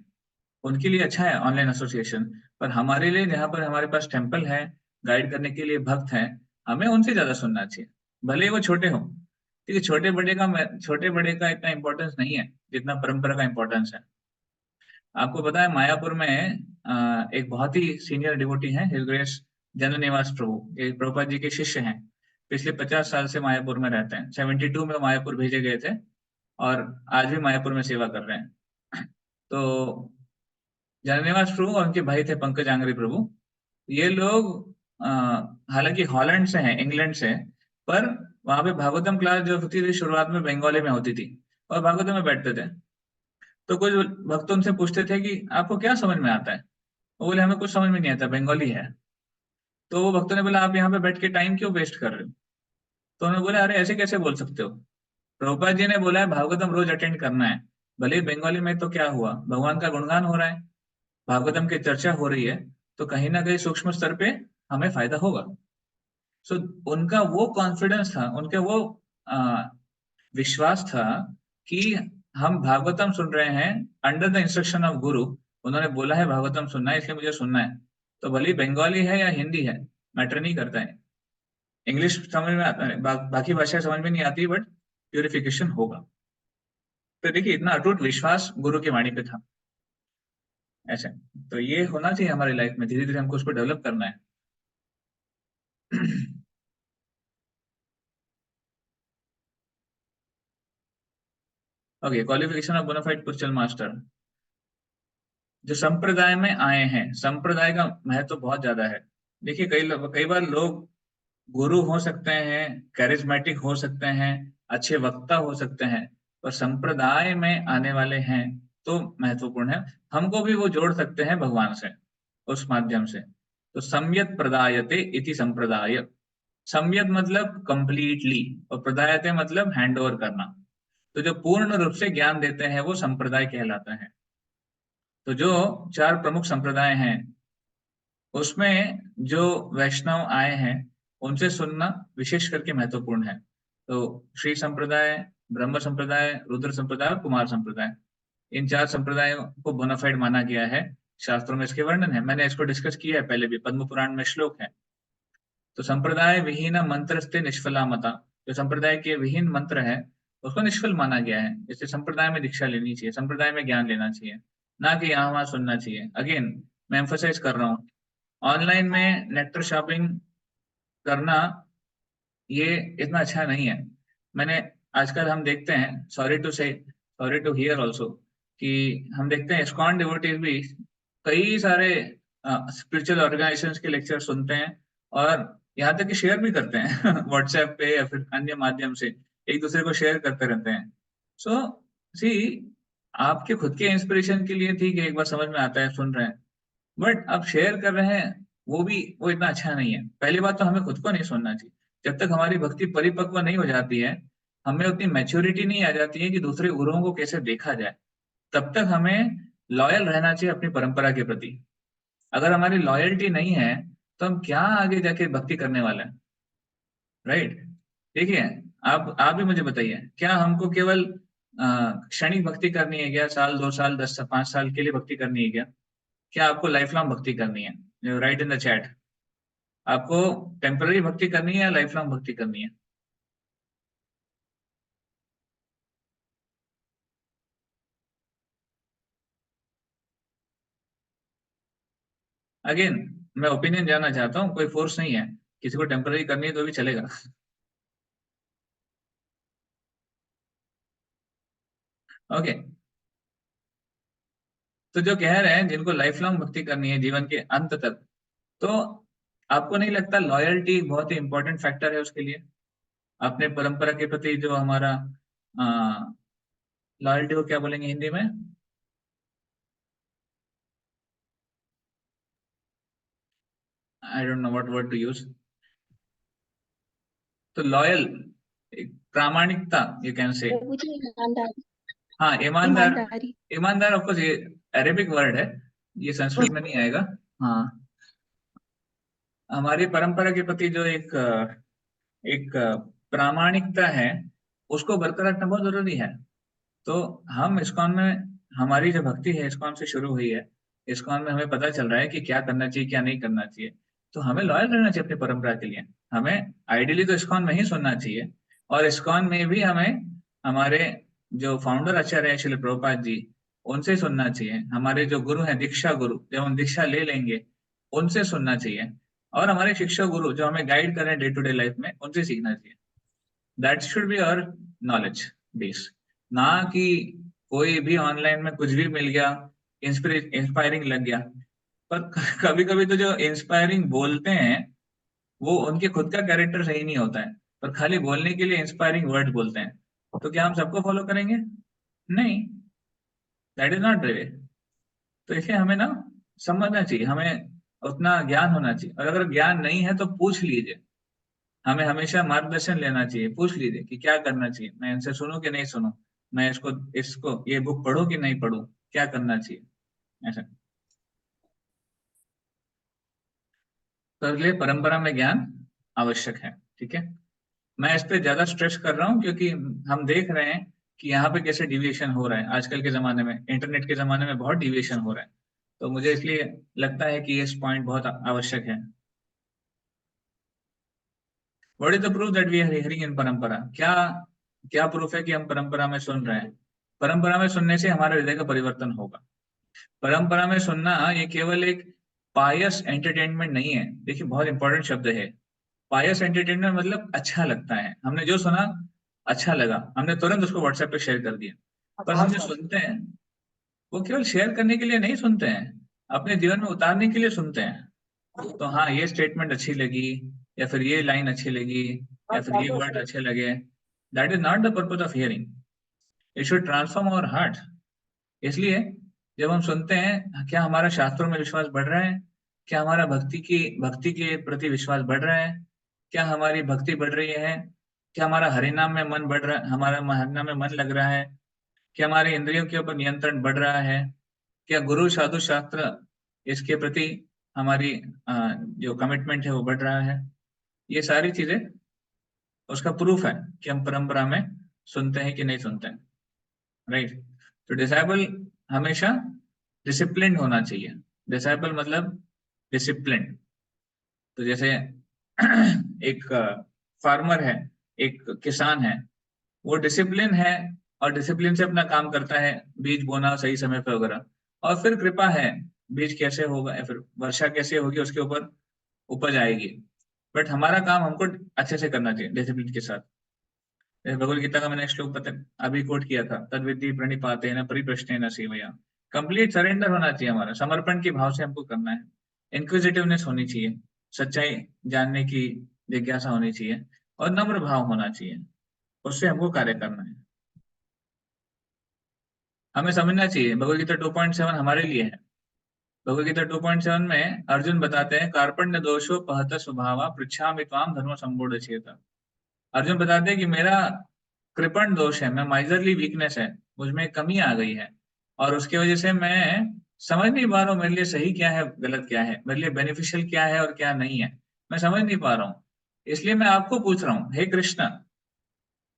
उनके लिए अच्छा है ऑनलाइन एसोसिएशन। पर हमारे लिए जहाँ पर हमारे पास टेम्पल है, गाइड करने के लिए भक्त हैं, हमें उनसे ज्यादा सुनना चाहिए, भले ही वो छोटे हों। क्योंकि छोटे बड़े का इतना इंपॉर्टेंस नहीं है जितना परंपरा का इंपॉर्टेंस है। आपको पता है मायापुर में एक बहुत ही सीनियर डिवोटी हैं, हिज ग्रेस जन निवास प्रभु, ये प्रभुपाद जी के शिष्य हैं। पिछले 50 साल से मायापुर में रहते हैं। 72 में मायापुर भेजे गए थे और आज भी मायापुर में सेवा कर रहे हैं। तो जननिवास प्रभु और उनके भाई थे पंकज आंग्रे प्रभु। ये लोग अ, हालांकि हॉलैंड से हैं, इंग्लैंड से हैं, पर वहां पे भागवतम क्लास जो होती थी शुरुआत में बंगाली में होती थी, और भागवतम में बैठते थे। तो कुछ भक्त उनसे पूछते थे कि आपको क्या समझ में आता है? वो बोले हमें कुछ समझ में नहीं आता, बंगाली है। तो वो भक्तों ने बोला आप यहाँ पे बैठ के टाइम क्यों वेस्ट कर रहे हो? तो उन्होंने बोला अरे ऐसे कैसे बोल सकते हो, प्रभुपाद जी ने बोला है भागवतम रोज अटेंड करना है। भले ही बंगाली में, तो क्या हुआ, भगवान का गुणगान हो रहा है, भागवतम की चर्चा हो रही है, तो कहीं ना कहीं सूक्ष्म स्तर पे हमें फायदा होगा। सो उनका वो कॉन्फिडेंस था, उनका वो आ, विश्वास था कि हम भागवतम सुन रहे हैं अंडर द इंस्ट्रक्शन ऑफ गुरु। उन्होंने बोला है भागवतम सुनना है, इसलिए मुझे सुनना है। तो भले ही बंगाली है या हिंदी है, मैटर नहीं करता है। इंग्लिश समझ में आता है, बाकी भाषा समझ में नहीं आती, बट प्यूरिफिकेशन होगा। तो देखिए इतना अटूट विश्वास गुरु की वाणी पे था ऐसे। तो ये होना चाहिए हमारी लाइफ में, धीरे धीरे हमको उसको डेवलप करना है। Okay, qualification of bona fide spiritual master. जो संप्रदाय में आए हैं, संप्रदाय का महत्व तो बहुत ज्यादा है। देखिए कई बार लोग गुरु हो सकते हैं, कैरिज्मेटिक हो सकते हैं, अच्छे वक्ता हो सकते हैं, पर संप्रदाय में आने वाले हैं तो महत्वपूर्ण है। हमको भी वो जोड़ सकते हैं भगवान से उस माध्यम से। तो सम्यक प्रदायते इति संप्रदाय। सम्यक मतलब कंप्लीटली, और प्रदायते मतलब हैंड ओवर करना। तो जो पूर्ण रूप से ज्ञान देते हैं वो संप्रदाय कहलाता है। तो जो 4 प्रमुख संप्रदाय हैं उसमें जो वैष्णव आए हैं उनसे सुनना विशेष करके महत्वपूर्ण है। तो श्री संप्रदाय, ब्रह्म संप्रदाय, रुद्र संप्रदाय और कुमार संप्रदाय, इन 4 संप्रदायों को बोनाफाइड माना गया है। शास्त्रों में इसके वर्णन है, मैंने इसको डिस्कस किया है पहले भी, पद्म पुराण में श्लोक है। तो संप्रदाय विहीन मंत्रस्ते निष्फला मता, जो संप्रदाय के विहीन मंत्र है उसको निष्फल माना गया है। इससे संप्रदाय में दीक्षा लेनी चाहिए, संप्रदाय में ज्ञान लेना चाहिए, ना कि यहाँ वहां सुनना चाहिए। अगेन मैं एम्फोसाइज कर रहा हूँ, ऑनलाइन में नेक्टर शॉपिंग करना ये इतना अच्छा नहीं है। मैंने आजकल हम देखते हैं, सॉरी टू हियर ऑल्सो, कि हम देखते हैं इस्कॉन डिवोटीज भी कई सारे स्पिरिचुअल ऑर्गेनाइजेशंस के लेक्चर सुनते हैं और यहाँ तक कि शेयर भी करते हैं व्हाट्सएप पे या फिर अन्य माध्यम से एक दूसरे को शेयर करते रहते हैं। सो सी, आपके खुद के इंस्पिरेशन के लिए ठीक है, एक बार समझ में आता है, सुन रहे हैं, बट आप शेयर कर रहे हैं वो इतना अच्छा नहीं है। पहली बात तो हमें खुद को नहीं सुनना चाहिए। जब तक हमारी भक्ति परिपक्व नहीं हो जाती है, हमें उतनी मैच्योरिटी नहीं आ जाती है कि दूसरे गुरुओं को कैसे देखा जाए, तब तक हमें लॉयल रहना चाहिए अपनी परंपरा के प्रति। अगर हमारी लॉयल्टी नहीं है तो हम क्या आगे जाके भक्ति करने वाले हैं, राइट? देखिए, आप भी मुझे बताइए, क्या हमको केवल क्षणिक भक्ति करनी है क्या? साल 2 साल 10 साल 5 साल के लिए भक्ति करनी है क्या? क्या आपको लाइफ लॉन्ग भक्ति करनी है? राइट इन द चैट, आपको टेम्पररी भक्ति करनी है या लाइफ लॉन्ग भक्ति करनी है? अगेन मैं ओपिनियन जानना चाहता हूँ, कोई फोर्स नहीं है, किसी को टेम्पररी करनी है तो भी चलेगा। ओके तो जो कह रहे हैं जिनको लाइफ लॉन्ग भक्ति करनी है जीवन के अंत तक, तो आपको नहीं लगता लॉयल्टी बहुत ही इंपॉर्टेंट फैक्टर है उसके लिए? अपने परंपरा के प्रति जो हमारा लॉयल्टी को क्या बोलेंगे हिंदी में? I don't know what word to use. तो लॉयल, प्रामाणिकता यू कैन से। मुझे ईमानदारी। हाँ, ईमानदार। ईमानदारी। ईमानदार ऑफ कोर्स ये अरेबिक वर्ड है, ये संस्कृत में नहीं आएगा। हाँ, हमारी परंपरा के प्रति जो एक प्रामाणिकता है उसको बरकरार रखना बहुत जरूरी है। तो हम इस्कॉन में, हमारी जो भक्ति है इस्कॉन से शुरू हुई है, इस्कॉन में हमें पता चल रहा है कि क्या करना चाहिए क्या नहीं करना चाहिए। तो हमें लॉयल रहना चाहिए अपनी परंपरा के लिए। हमें आइडियली तो इस्कॉन में ही सुनना चाहिए, और इस्कॉन में भी हमें हमारे जो फाउंडर आचार्य हैं श्रील प्रभुपाद जी, उनसे सुनना चाहिए। हमारे जो गुरु हैं, दीक्षा गुरु, जब हम दीक्षा ले लेंगे उनसे सुनना चाहिए, और हमारे शिक्षक गुरु जो हमें गाइड कर रहे हैं डे टू डे लाइफ में, उनसे सीखना चाहिए। That should be our knowledge base, ना कि कोई भी ऑनलाइन में कुछ भी मिल गया, इंस्पायरिंग लग गया। पर कभी कभी तो जो इंस्पायरिंग बोलते हैं वो उनके खुद का कैरेक्टर सही नहीं होता है, पर खाली बोलने के लिए इंस्पायरिंग वर्ड बोलते हैं। तो क्या हम सबको फॉलो करेंगे? नहीं, that is not the way. तो इसलिए हमें ना समझना चाहिए, हमें उतना ज्ञान होना चाहिए, और अगर ज्ञान नहीं है तो पूछ लीजिए। हमें हमेशा मार्गदर्शन लेना चाहिए, पूछ लीजिए कि क्या करना चाहिए, मैं इनसे सुनूं कि नहीं सुनूं, मैं इसको इसको ये बुक पढूं कि नहीं पढूं, क्या करना चाहिए, ऐसा। तो इसलिए परंपरा में ज्ञान आवश्यक है, ठीक है। मैं इस पे ज्यादा स्ट्रेस कर रहा हूँ क्योंकि हम देख रहे हैं कि यहाँ पे कैसे डिविएशन हो रहा है आजकल के जमाने में, इंटरनेट के जमाने में बहुत डिविएशन हो रहा है। तो मुझे इसलिए लगता है कि ये पॉइंट बहुत आवश्यक है। What is the proof that we are hearing in parampara? क्या क्या प्रूफ है कि हम परंपरा में सुन रहे हैं? परंपरा में सुनने से हमारे हृदय का परिवर्तन होगा। परंपरा में सुनना ये केवल एक पायस एंटरटेनमेंट नहीं है। देखिए, बहुत इंपॉर्टेंट शब्द है पायस एंटरटेनमेंट, मतलब अच्छा लगता है, हमने जो सुना अच्छा लगा, हमने तुरंत उसको व्हाट्सएप पे शेयर कर दिया। पर हम जो सुनते हैं वो केवल शेयर करने के लिए नहीं सुनते हैं, अपने जीवन में उतारने के लिए सुनते हैं। तो हाँ, ये स्टेटमेंट अच्छी लगी, या फिर ये लाइन अच्छी लगी, या फिर ये वर्ड अच्छे लगे, that is not the purpose of hearing. It should transform our heart. इसलिए जब हम सुनते हैं, क्या हमारा शास्त्रों में विश्वास बढ़ रहा है? क्या हमारा भक्ति के प्रति विश्वास बढ़ रहा है? क्या हमारी भक्ति बढ़ रही है? क्या हमारा हरिनाम में मन बढ़ रहा है, हमारा हरिनाम में मन लग रहा है? क्या हमारे इंद्रियों के ऊपर नियंत्रण बढ़ रहा है? क्या गुरु साधु शास्त्र इसके प्रति हमारी जो कमिटमेंट है वो बढ़ रहा है? ये सारी चीजें उसका प्रूफ है कि हम परंपरा में सुनते हैं कि नहीं सुनते हैं, राइट? तो डिसाइपल हमेशा डिसिप्लिन होना चाहिए। डिसाइपल मतलब डिसिप्लिन। तो जैसे एक फार्मर है, एक किसान है, वो डिसिप्लिन है और डिसिप्लिन से अपना काम करता है, बीज बोना सही समय पे वगैरह, और फिर कृपा है, बीज कैसे होगा या फिर वर्षा कैसे होगी उसके ऊपर उपज आएगी। बट हमारा काम हमको अच्छे से करना चाहिए डिसिप्लिन के साथ। जैसे भगवद गीता का मैंने श्लोक पता अभी कोट किया था, तद विद्धि प्रणिपातेन परिप्रश्नेन सेवया। कंप्लीट सरेंडर होना चाहिए, हमारा समर्पण के भाव से हमको करना है। इंक्विजिटिवनेस होनी चाहिए, सच्चाई जानने की जिज्ञासा होनी चाहिए, और नम्र भाव होना चाहिए, उससे हमको कार्य करना है। हमें समझना चाहिए भगवद गीता 2.7 हमारे लिए है। भगवद गीता 2.7 में अर्जुन बताते हैं, कार्पण्य दोषो पहत स्वभावा पृच्छामि त्वाम धर्म संबोध चेता। अर्जुन बताते हैं कि मेरा कृपण दोष है, मैं माइजरली वीकनेस है, मुझ में कमी आ गई है, और उसकी वजह से मैं समझ नहीं पा रहा हूँ मेरे लिए सही क्या है, गलत क्या है, मेरे लिए बेनिफिशियल क्या है और क्या नहीं है, मैं समझ नहीं पा रहा हूँ। इसलिए मैं आपको पूछ रहा हूँ, हे कृष्ण,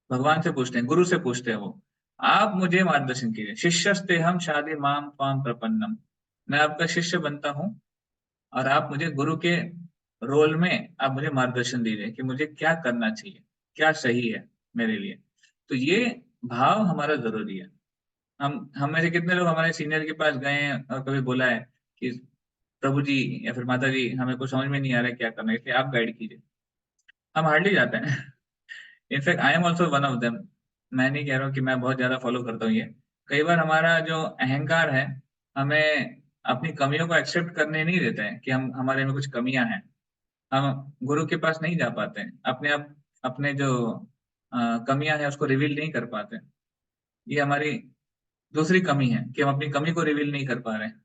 भगवान से पूछते हैं, गुरु से पूछते हैं वो, आप मुझे मार्गदर्शन कीजिए। शिष्यस्ते हम शादी माम त्वाम प्रपन्नम। मैं आपका शिष्य बनता हूँ और आप मुझे गुरु के रोल में आप मुझे मार्गदर्शन दीजिए कि मुझे क्या करना चाहिए, क्या सही है मेरे लिए। तो ये भाव हमारा जरूरी है। हम में से कितने लोग हमारे सीनियर के पास गए हैं और कभी बोला है कि प्रभु जी या फिर माता जी, हमें कुछ समझ में नहीं आ रहा है क्या करना है, इसलिए आप गाइड कीजिए। हम हार्डली जाते हैं। In fact I am also one of them. मैं नहीं कह रहा हूँ कि मैं बहुत ज्यादा फॉलो करता हूँ ये। कई बार हमारा जो अहंकार है हमें अपनी कमियों को एक्सेप्ट करने नहीं देते हैं कि हम हमारे में कुछ कमियां हैं। हम गुरु के पास नहीं जा पाते हैं, अपने आप अपने जो कमियां हैं उसको रिवील नहीं कर पाते। ये हमारी दूसरी कमी है कि हम अपनी कमी को रिवील नहीं कर पा रहे हैं।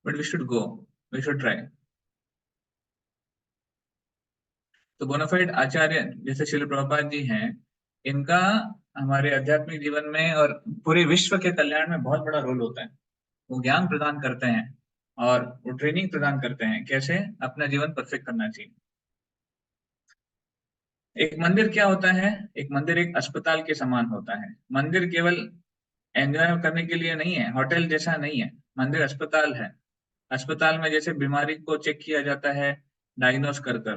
बट वी शुड गो, वी शुड ट्राई। तो बोनाफाइड आचार्य जैसे श्रील प्रभुपाद जी हैं, इनका हमारे आध्यात्मिक जीवन में और पूरे विश्व के कल्याण में बहुत बड़ा रोल होता है। वो ज्ञान प्रदान करते हैं और वो ट्रेनिंग प्रदान करते हैं कैसे अपना जीवन परफेक्ट करना चाहिए। एक मंदिर क्या होता है? एक मंदिर एक अस्पताल के समान होता है। मंदिर केवल एंजॉय करने के लिए नहीं है, होटल जैसा नहीं है, मंदिर अस्पताल है। अस्पताल में जैसे बीमारी को चेक किया जाता है, डायग्नोस कर कर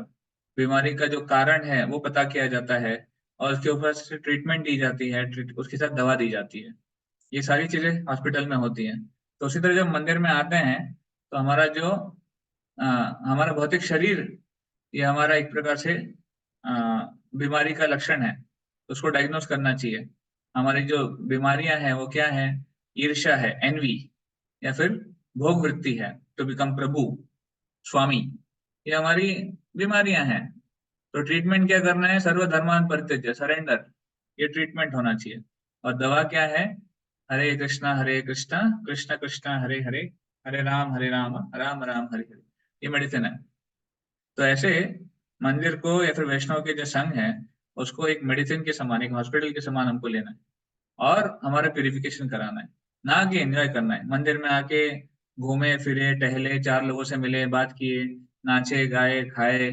बीमारी का जो कारण है वो पता किया जाता है, और उसके ऊपर से ट्रीटमेंट दी जाती है, उसके साथ दवा दी जाती है। ये सारी चीजें हॉस्पिटल में होती हैं। तो उसी तरह जब मंदिर में आते हैं तो हमारा जो अ, हमारा भौतिक शरीर, ये हमारा एक प्रकार से बीमारी का लक्षण है, तो उसको डायग्नोस करना चाहिए। हमारी जो बीमारियां हैं वो क्या है? ईर्ष्या है, एनवी, या फिर भोग वृत्ति है, टू बिकम प्रभु, स्वामी। ये हमारी बीमारियां हैं। तो ट्रीटमेंट क्या करना है? सर्वधर्मान परित्यज्य, सरेंडर, ये ट्रीटमेंट होना चाहिए। और दवा क्या है? हरे कृष्णा कृष्ण कृष्ण हरे हरे, हरे राम राम राम हरे हरे। ये मेडिसिन है। तो ऐसे मंदिर को या फिर वैष्णव के जो संघ है उसको एक मेडिसिन के समान, एक हॉस्पिटल के समान हमको लेना है, और हमारा प्यूरिफिकेशन कराना है, ना कि एंजॉय करना है। मंदिर में आके घूमे फिरे टहले, चार लोगों से मिले, बात किए, नाचे गाए खाए,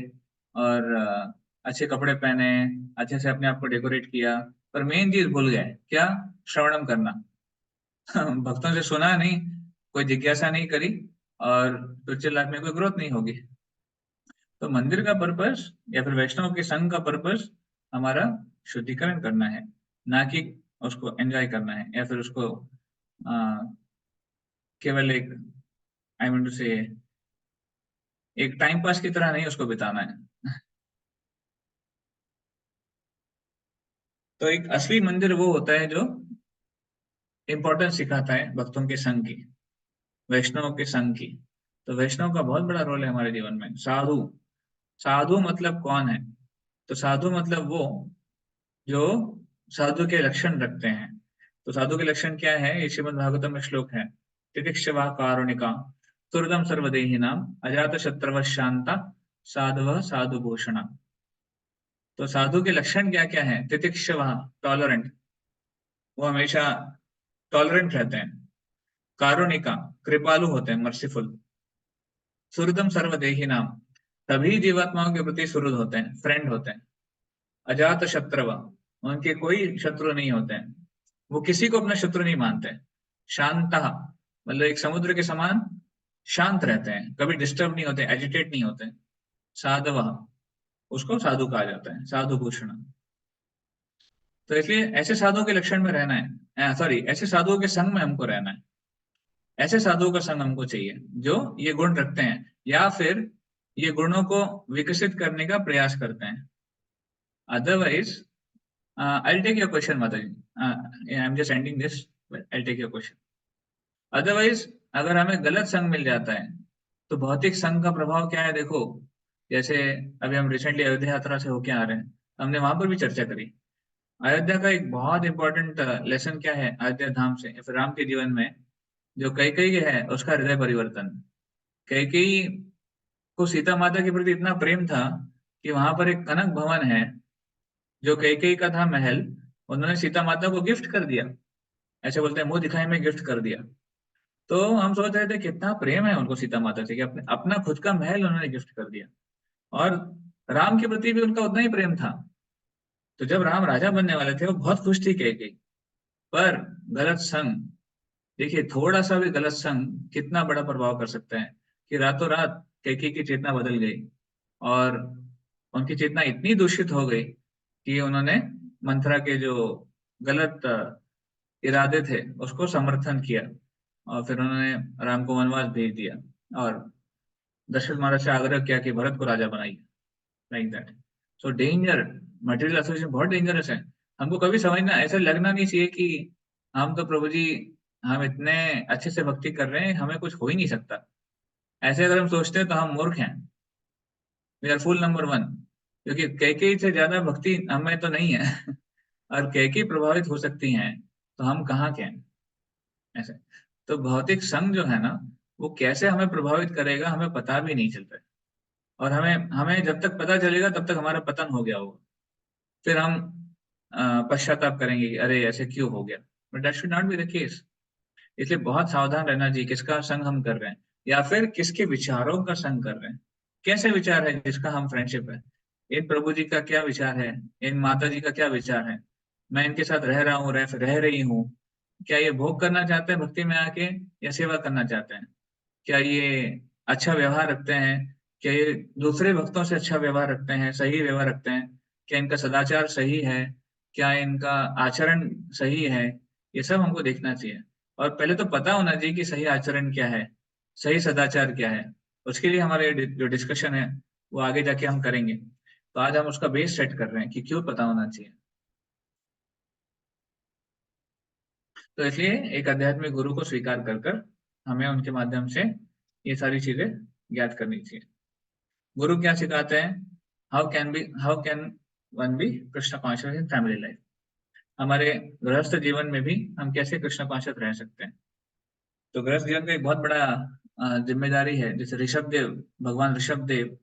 और अच्छे कपड़े पहने, अच्छे से अपने आप को डेकोरेट किया, पर मेन चीज भूल गए, क्या? श्रवणम करना। भक्तों से सुना नहीं, कोई जिज्ञासा नहीं करी, और फ्यूचर लाइफ में कोई ग्रोथ नहीं होगी। तो मंदिर का पर्पस या फिर वैष्णव के संघ का पर्पस हमारा शुद्धिकरण करना है, ना कि उसको एंजॉय करना है, या फिर उसको आ, केवल एक, आई मीन टू से, एक टाइम पास की तरह नहीं उसको बिताना है। तो एक असली मंदिर वो होता है जो इंपॉर्टेंस सिखाता है भक्तों के संघ की, वैष्णव के संघ की। तो वैष्णव का बहुत बड़ा रोल है हमारे जीवन में। साधु, साधु मतलब कौन है? तो साधु मतलब वो जो साधु के लक्षण रखते हैं। तो साधु के लक्षण क्या है? ये श्रीमद् भागवतम में श्लोक है, तितिक्षवा कारुणिका तुर्दम सर्वदेहिनाम अजात शत्रव शांता साधव साधु भूषणा। तो साधु के लक्षण क्या क्या है? तितिक्षवा, टॉलरेंट, वो हमेशा टॉलरेंट रहते हैं। कारुणिका, कृपालु होते हैं, मर्सीफुल। सुहृदम सर्वदेही नाम, सभी जीवात्माओं के प्रति सुहृद होते हैं, फ्रेंड होते हैं। अजात शत्रु, उनके कोई शत्रु नहीं होते हैं, वो किसी को अपना शत्रु नहीं मानते। शांता, मतलब एक समुद्र के समान शांत रहते हैं, कभी डिस्टर्ब नहीं होते, एजिटेट नहीं होते। साधव, उसको साधु कहा जाता है, साधु भूषण। तो इसलिए ऐसे साधुओं के लक्षण में रहना है, सॉरी, ऐसे साधुओं के संग में हमको रहना है। ऐसे साधुओं का संग हमको चाहिए जो ये गुण रखते हैं, या फिर ये गुणों को विकसित करने का प्रयास करते हैं। Otherwise, I'll take your question, Mataji. I'm just ending this, but I'll take your question. Otherwise, अगर हमें गलत संग मिल जाता है तो भौतिक संग का प्रभाव क्या है, देखो। जैसे अभी हम रिसेंटली अयोध्या यात्रा से होके आ रहे हैं, हमने वहां पर भी चर्चा करी। अयोध्या का एक बहुत इंपॉर्टेंट लेसन क्या है अयोध्या धाम से, या फिर राम के जीवन में, जो कैकेयी है उसका हृदय परिवर्तन। कैकेयी को सीता माता के प्रति इतना प्रेम था कि वहां पर एक कनक भवन है जो कैकेयी का था महल, उन्होंने सीता माता को गिफ्ट कर दिया। ऐसे बोलते हैं मुंह दिखाई में गिफ्ट कर दिया। तो हम सोच रहे थे कितना प्रेम है उनको सीता माता से कि अपने अपना खुद का महल उन्होंने गिफ्ट कर दिया, और राम के प्रति भी उनका उतना ही प्रेम था। तो जब राम राजा बनने वाले थे वो बहुत खुश थी कैकेयी, पर गलत संग, देखिए थोड़ा सा भी गलत संग कितना बड़ा प्रभाव कर सकता है, कि रातों रात कैकेयी की चेतना बदल गई और उनकी चेतना इतनी दूषित हो गई कि उन्होंने मंथरा के जो गलत इरादे थे उसको समर्थन किया, और फिर उन्होंने राम को वनवास भेज दिया और दशरथ महाराज से आग्रह किया कि भरत को राजा बनाइए, like that. So danger, material association बहुत डेंजरस है। हमको कभी समझना, ऐसा लगना नहीं चाहिए कि हम तो प्रभु जी, हम इतने अच्छे से भक्ति कर रहे हैं, हमें कुछ हो ही नहीं सकता। ऐसे अगर हम सोचते हैं तो हम मूर्ख हैं, वी आर फूल नंबर 1, क्योंकि कैकेयी से ज्यादा भक्ति हमें तो नहीं है और कैकेयी प्रभावित हो सकती हैं, तो हम कहाँ के हैं ऐसे। तो भौतिक संग जो है ना, वो कैसे हमें प्रभावित करेगा हमें पता भी नहीं चलता है, और हमें हमें जब तक पता चलेगा तब तक हमारा पतन हो गया होगा। फिर हम पश्चाताप करेंगे कि अरे ऐसे क्यों हो गया, but that should not be the case. इसलिए बहुत सावधान रहना चाहिए किसका संग हम कर रहे हैं, या फिर किसके विचारों का संग कर रहे हैं। कैसे विचार है जिसका हम फ्रेंडशिप है, इन प्रभु जी का क्या विचार है, इन माता जी का क्या विचार है, मैं इनके साथ रह रहा हूँ, रह रही हूँ, क्या ये भोग करना चाहते हैं भक्ति में आके, या सेवा करना चाहते हैं, क्या ये अच्छा व्यवहार रखते हैं, क्या ये दूसरे भक्तों से अच्छा व्यवहार रखते हैं, सही व्यवहार रखते हैं, क्या इनका सदाचार सही है, क्या इनका आचरण सही है, ये सब हमको देखना चाहिए। और पहले तो पता होना चाहिए कि सही आचरण क्या है, सही सदाचार क्या है। उसके लिए हमारे जो डिस्कशन है वो आगे जाके हम करेंगे। तो आज हम उसका बेस सेट कर रहे हैं कि क्यों पता होना चाहिए। तो इसलिए एक आध्यात्मिक गुरु को स्वीकार कर कर हमें उनके माध्यम से ये सारी चीजें ज्ञात करनी चाहिए। गुरु क्या सिखाते हैं, how can one be Krishna conscious in family life. हमारे गृहस्थ जीवन में भी हम कैसे कृष्ण कॉन्शियस रह सकते हैं। तो गृहस्थ जीवन का एक बहुत बड़ा जिम्मेदारी है। जैसे ऋषभ देव, भगवान ऋषभ देव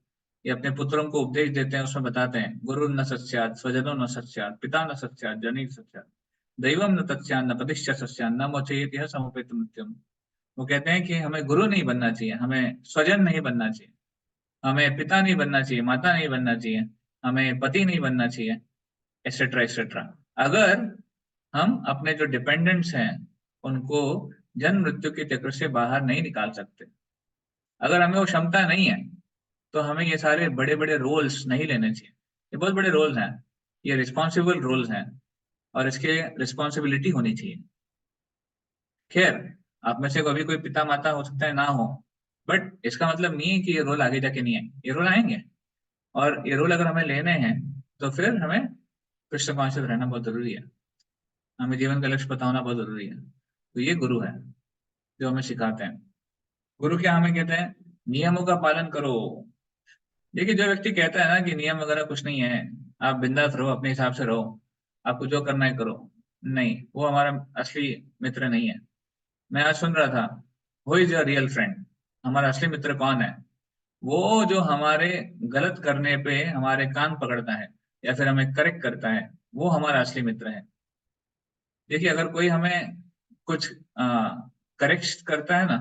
ये अपने पुत्रों को उपदेश देते हैं, उसमें बताते हैं गुरु न सत्स्यात् स्वजनो न सत्स्यात् पिता न सत्स्यात् जनि सत्स्यात् दैवम न तत्स्यात् न पतिश्च सत्स्यात् न मोचयेत् यः समुपेत मृत्युम्। वो कहते हैं कि हमें गुरु नहीं बनना चाहिए, हमें स्वजन नहीं बनना चाहिए, हमें पिता नहीं बनना चाहिए, माता नहीं बनना चाहिए, हमें पति नहीं बनना चाहिए, एक्सेट्रा एक्सेट्रा। अगर हम अपने जो डिपेंडेंट्स हैं उनको जन्म मृत्यु के चक्र से बाहर नहीं निकाल सकते, अगर हमें वो क्षमता नहीं है, तो हमें ये सारे बड़े बड़े रोल्स नहीं लेने चाहिए। ये बहुत बड़े रोल्स हैं, ये रिस्पॉन्सिबल रोल्स हैं, और इसके रिस्पॉन्सिबिलिटी होनी चाहिए। खैर, आप में से कभी कोई पिता माता हो सकता है ना हो, बट इसका मतलब नहीं है कि ये रोल आगे जाके नहीं है, ये रोल आएंगे। और ये रोल अगर हमें लेने हैं तो फिर हमें कृष्ण कॉन्शियस रहना बहुत जरूरी है, हमें जीवन का लक्ष्य पता होना बहुत जरूरी है। तो ये गुरु है जो हमें सिखाते हैं। गुरु क्या हमें कहते हैं, नियमों का पालन करो। देखिए, जो व्यक्ति कहता है ना कि नियम वगैरह कुछ नहीं है, आप बिंदास रहो, अपने हिसाब से रहो, आपको जो करना है करो, नहीं, वो हमारा असली मित्र नहीं है। मैं आज सुन रहा था, who is your real friend, हमारा असली मित्र कौन है। वो जो हमारे गलत करने पे हमारे कान पकड़ता है या फिर हमें करेक्ट करता है, वो हमारा असली मित्र है। देखिए, अगर कोई हमें कुछ करेक्ट करता है ना,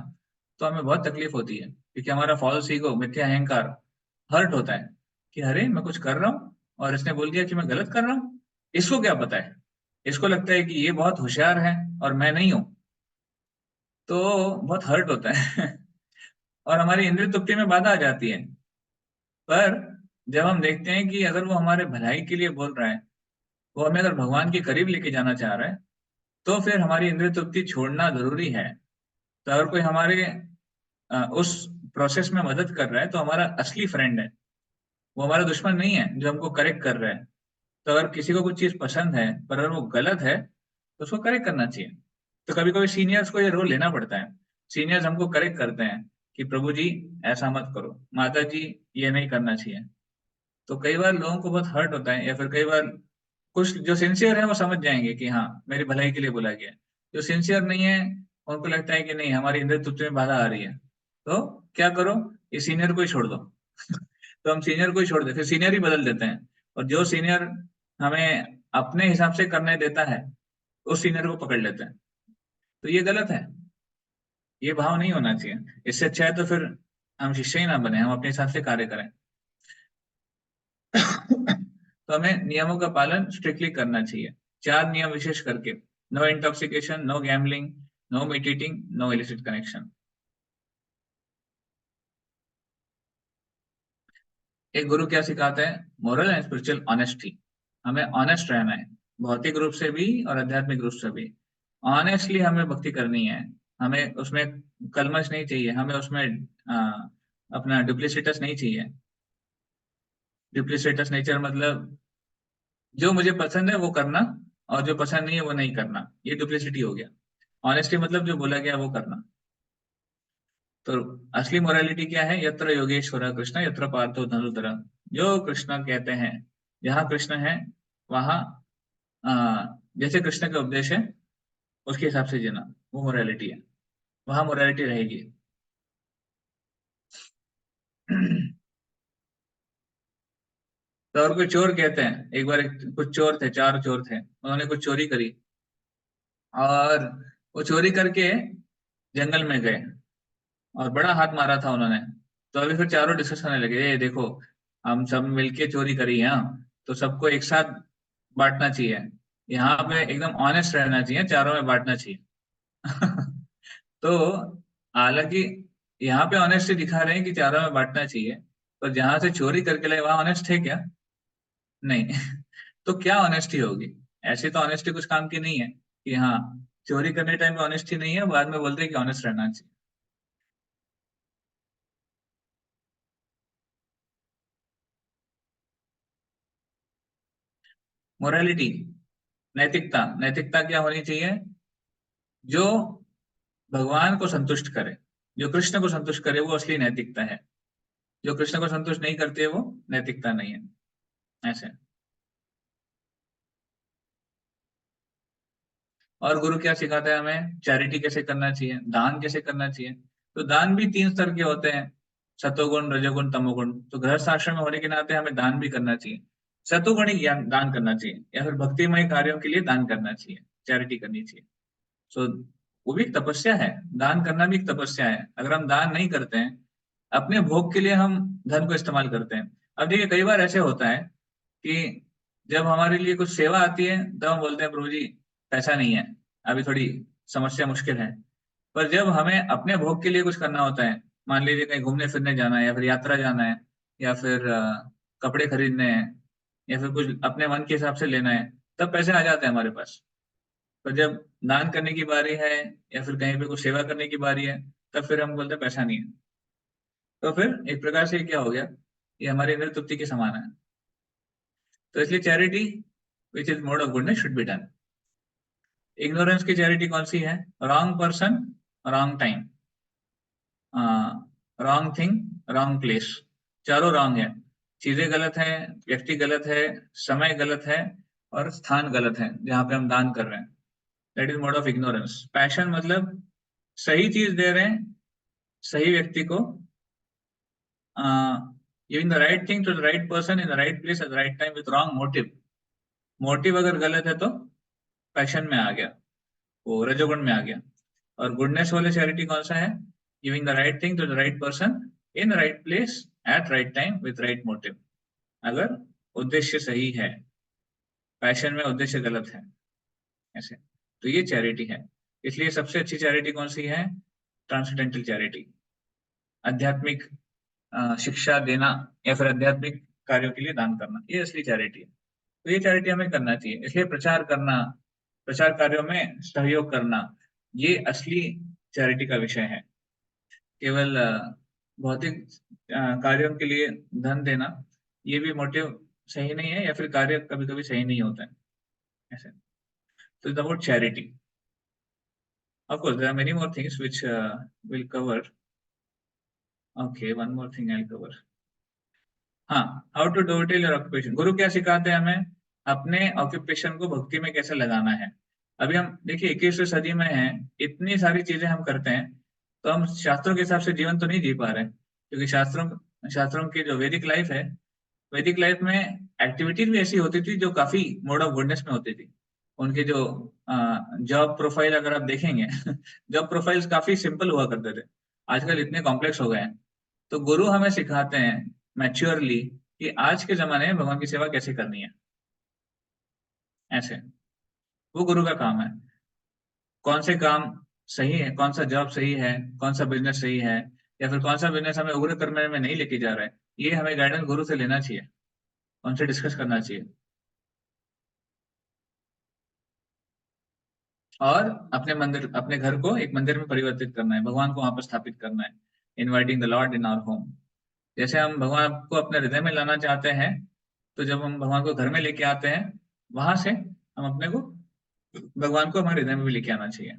तो हमें बहुत तकलीफ होती है, क्योंकि हमारा फॉल्स ईगो, मिथ्या अहंकार हर्ट होता है कि अरे मैं कुछ कर रहा हूँ और इसने बोल दिया कि मैं गलत कर रहा हूँ, इसको क्या पता है, इसको लगता है कि ये बहुत होशियार है और मैं नहीं हूँ, तो बहुत हर्ट होता है और हमारी इंद्रिय तृप्ति में बाधा आ जाती है। पर जब हम देखते हैं कि अगर वो हमारे भलाई के लिए बोल रहा है, वो हमें अगर भगवान के करीब लेके जाना चाह रहा है, तो फिर हमारी इंद्रिय तृप्ति छोड़ना जरूरी है। तो अगर कोई हमारे उस प्रोसेस में मदद कर रहा है, तो हमारा असली फ्रेंड है, वो हमारा दुश्मन नहीं है जो हमको करेक्ट कर रहा है। तो अगर किसी को कुछ चीज पसंद है पर अगर वो गलत है, तो उसको करेक्ट करना चाहिए। तो कभी कभी सीनियर्स को ये रोल लेना पड़ता है, सीनियर्स हमको करेक्ट करते हैं कि प्रभु जी ऐसा मत करो, माता जी ये नहीं करना चाहिए। तो कई बार लोगों को बहुत हर्ट होता है, या फिर कई बार कुछ जो सिंसियर है वो समझ जाएंगे कि हाँ मेरी भलाई के लिए बोला गया है। जो सिंसियर नहीं है, उनको लगता है कि नहीं हमारी इंद्रिय तृप्ति में बाधा आ रही है, तो क्या करो, ये सीनियर को ही छोड़ दो तो हम सीनियर को ही छोड़ देते, फिर सीनियर ही बदल देते हैं, और जो सीनियर हमें अपने हिसाब से करने देता है, उस सीनियर को पकड़ लेते हैं। तो ये गलत है, ये भाव नहीं होना चाहिए। इससे अच्छा है तो फिर हम शिष्य ही ना बने, हम अपने हिसाब से कार्य करें तो हमें नियमों का पालन स्ट्रिक्टली करना चाहिए। 4 नियम विशेष करके: no intoxication, no gambling, no meat eating, no illicit connection. एक गुरु क्या सिखाता है? Moral and spiritual honesty. हमें ऑनेस्ट रहना है, भौतिक रूप से भी और आध्यात्मिक रूप से भी। ऑनेस्टली हमें भक्ति करनी है, हमें उसमें कलमश नहीं चाहिए, हमें उसमें अपना डुप्लीसिटस नहीं चाहिए। डुप्लीसिटस नेचर मतलब जो मुझे पसंद है वो करना, और जो पसंद नहीं है वो नहीं करना, ये डुप्लीसिटी हो गया। ऑनेस्टी मतलब जो बोला गया वो करना। तो असली मोरालिटी क्या है? यत्र योगेश्वर कृष्ण यत्र पार्थो धनुर्धर। जो कृष्ण कहते हैं, जहाँ कृष्ण है वहाँ जैसे कृष्ण का उपदेश है उसके हिसाब से जीना, वो मोरालिटी है, वहां मोरालिटी रहेगी तो और कोई चोर कहते हैं, एक बार कुछ चोर थे, 4 चोर थे, उन्होंने कुछ चोरी करी और वो चोरी करके जंगल में गए और बड़ा हाथ मारा था उन्होंने। तो अभी फिर चारों डिस्कस करने लगे, ये देखो हम सब मिलके चोरी करी है, तो सबको एक साथ बांटना चाहिए, यहाँ पे एकदम ऑनेस्ट रहना चाहिए, चारों में बांटना चाहिए तो हालांकि यहाँ पे ऑनेस्टी दिखा रहे हैं कि चारों में बांटना चाहिए, पर जहां से चोरी करके लाए वहां ऑनेस्ट है क्या? नहीं तो क्या ऑनेस्टी होगी? ऐसी तो ऑनेस्टी कुछ काम की नहीं है कि हाँ चोरी करने टाइम में ऑनेस्टी नहीं है, बाद में बोलते हैं कि ऑनेस्ट रहना चाहिए। मोरालिटी, नैतिकता। नैतिकता क्या होनी चाहिए? जो भगवान को संतुष्ट करे, जो कृष्ण को संतुष्ट करे, वो असली नैतिकता है। जो कृष्ण को संतुष्ट नहीं करती है वो नैतिकता नहीं है। ऐसे। और गुरु क्या सिखाता है हमें? चैरिटी कैसे करना चाहिए, दान कैसे करना चाहिए। तो दान भी 3 स्तर के होते हैं: सतोगुण, रजोगुण, तमोगुण। तो गृहस्थ आश्रम में होने के नाते हमें दान भी करना चाहिए, सतोगुणी ज्ञान दान करना चाहिए, या फिर भक्तिमय कार्यों के लिए दान करना चाहिए, चैरिटी करनी चाहिए। सो वो भी एक तपस्या है, दान करना भी एक तपस्या है। अगर हम दान नहीं करते हैं, अपने भोग के लिए हम धन को इस्तेमाल करते हैं। अब देखिए कई बार ऐसे होता है कि जब हमारे लिए कुछ सेवा आती है तब हम बोलते हैं प्रभु जी पैसा नहीं है, अभी थोड़ी समस्या मुश्किल है। पर जब हमें अपने भोग के लिए कुछ करना होता है, मान लीजिए कहीं घूमने फिरने जाना है, या फिर यात्रा जाना है, या फिर कपड़े खरीदने हैं, या फिर कुछ अपने मन के हिसाब से लेना है, तब पैसे आ जाते हैं हमारे पास। पर जब दान करने की बारी है, या फिर कहीं पे कुछ सेवा करने की बारी है, तब फिर हम बोलते हैं पैसा नहीं है। तो फिर एक प्रकार से क्या हो गया, ये हमारी इंद्रिय तृप्ति के समान है। तो इसलिए charity which is mode of goodness should be done. Ignorance की चैरिटी कौन सी है? Wrong person, wrong time, wrong thing, wrong place. चारों रॉन्ग है, चीजें गलत है, व्यक्ति गलत है, समय गलत है, और स्थान गलत है जहां पे हम दान कर रहे हैं। That is mode of ignorance. Passion मतलब सही चीज दे रहे हैं सही व्यक्ति को, giving the right thing to the right person in the right place at the right time with wrong motive. Motive अगर गलत है तो पैशन में आ गया, वो रजोगुण में आ गया। और गुडनेस वाले चैरिटी कौन सा है? Giving the right thing to the right person in right place at right time with right motive. अगर उद्देश्य सही है, पैशन में उद्देश्य गलत है ऐसे, तो ये चैरिटी है। इसलिए सबसे अच्छी चैरिटी कौन सी है? ट्रांसेंडेंटल चैरिटी, आध्यात्मिक शिक्षा देना या फिर आध्यात्मिक कार्यों के लिए दान करना, ये असली चैरिटी है। तो ये चैरिटी हमें करना चाहिए। इसलिए प्रचार करना, प्रचार कार्यों में सहयोग करना, ये असली चैरिटी का विषय है। केवल भौतिक कार्यों के लिए धन देना, ये भी मोटिव सही नहीं है, या फिर कार्य कभी कभी सही नहीं होता है ऐसे। तो it's about charity. Of course, there are many more things which we'll cover. Okay, one more thing I'll cover. हाँ, हाउ टू डोटेल योर ऑक्यूपेशन। गुरु क्या सिखाते हैं हमें? अपने ऑक्यूपेशन को भक्ति में कैसे लगाना है। अभी हम देखिए 21वीं सदी में हैं, इतनी सारी चीजें हम करते हैं, तो हम शास्त्रों के हिसाब से जीवन तो नहीं जी पा रहे, क्योंकि शास्त्रों की जो वैदिक लाइफ है, वैदिक लाइफ में एक्टिविटीज भी ऐसी होती थी जो काफी मोड ऑफ गुडनेस में होती थी। उनके जो जॉब प्रोफाइल अगर आप देखेंगे जॉब प्रोफाइल्स काफी सिंपल हुआ करते थे, आजकल इतने कॉम्प्लेक्स हो गए हैं। तो गुरु हमें सिखाते हैं मैच्योरली कि आज के जमाने में भगवान की सेवा कैसे करनी है ऐसे। वो गुरु का काम है। कौन से काम सही है, कौन सा जॉब सही है, कौन सा बिजनेस सही है, या फिर कौन सा बिजनेस हमें उग्र कर्म में नहीं लेके जा रहा है, ये हमें गाइडेंस गुरु से लेना चाहिए, उनसे डिस्कस करना चाहिए। और अपने घर को एक मंदिर में परिवर्तित करना है, भगवान को वहां पर स्थापित करना है। Inviting the lord in our home. जैसे हम भगवान को अपने हृदय में लाना चाहते हैं, तो जब हम भगवान को घर में लेके आते हैं, वहां से हम अपने को भगवान को हमारे हृदय में भी लेके आना चाहिए।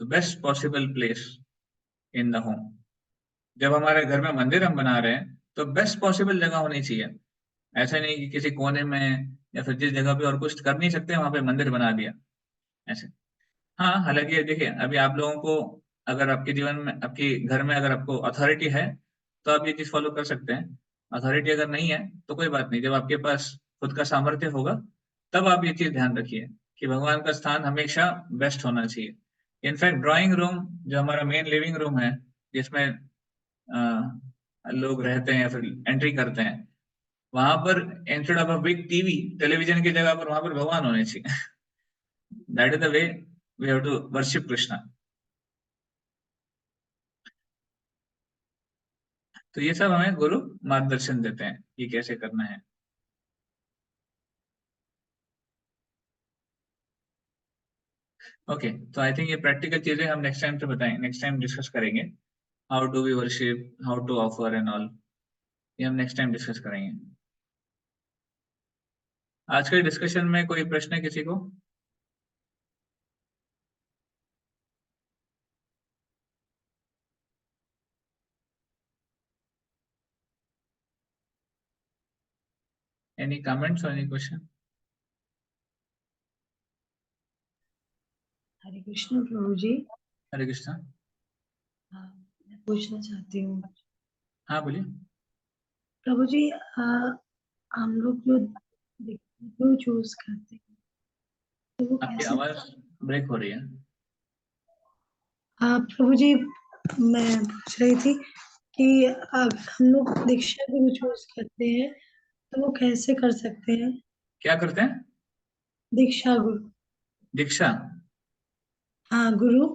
तो best possible place in the home. जब हमारे घर में मंदिर हम बना रहे हैं, तो बेस्ट पॉसिबल जगह होनी चाहिए। ऐसा नहीं कि किसी कोने में या फिर जिस जगह पे और कुछ कर नहीं सकते वहां पे मंदिर बना दिया ऐसे। हाँ, हालांकि देखिए अभी आप लोगों को, अगर आपके जीवन में, आपके घर में अगर आपको अथॉरिटी है, तो आप ये चीज फॉलो कर सकते हैं। अथॉरिटी अगर नहीं है तो कोई बात नहीं, जब आपके पास खुद का सामर्थ्य होगा तब आप ये चीज ध्यान रखिए कि भगवान का स्थान हमेशा बेस्ट होना चाहिए। इनफैक्ट ड्राइंग रूम, जो हमारा मेन लिविंग रूम है, जिसमें लोग रहते हैं या फिर एंट्री करते हैं, वहां पर instead of a big TV, television की जगह पर वहां पर भगवान होने चाहिए। That is the way we have to worship Krishna. तो ये सब हमें गुरु मार्गदर्शन देते हैं कि कैसे करना है। ओके, तो आई थिंक ये प्रैक्टिकल चीजें हम नेक्स्ट टाइम से बताएंगे, नेक्स्ट टाइम डिस्कस करेंगे। How do we worship, how to offer and all, ये हम नेक्स्ट टाइम डिस्कस करेंगे। आज के डिस्कशन में कोई प्रश्न है किसी को? एनी कमेंट्स और एनी क्वेश्चन? हरे कृष्ण प्रभु जी। हरे कृष्णा। मैं पूछना चाहती हूँ हाँ बोलिए। प्रभु जी, हम लोग जो चूज करते हैं तो वो आपकी कैसे? आवाज ब्रेक हो रही है। प्रभु जी, मैं पूछ रही थी कि अगर हम लोग दीक्षा गुरु चूज करते हैं तो वो कैसे कर सकते हैं? क्या करते हैं? दीक्षा गुरु। दीक्षा? हाँ, गुरु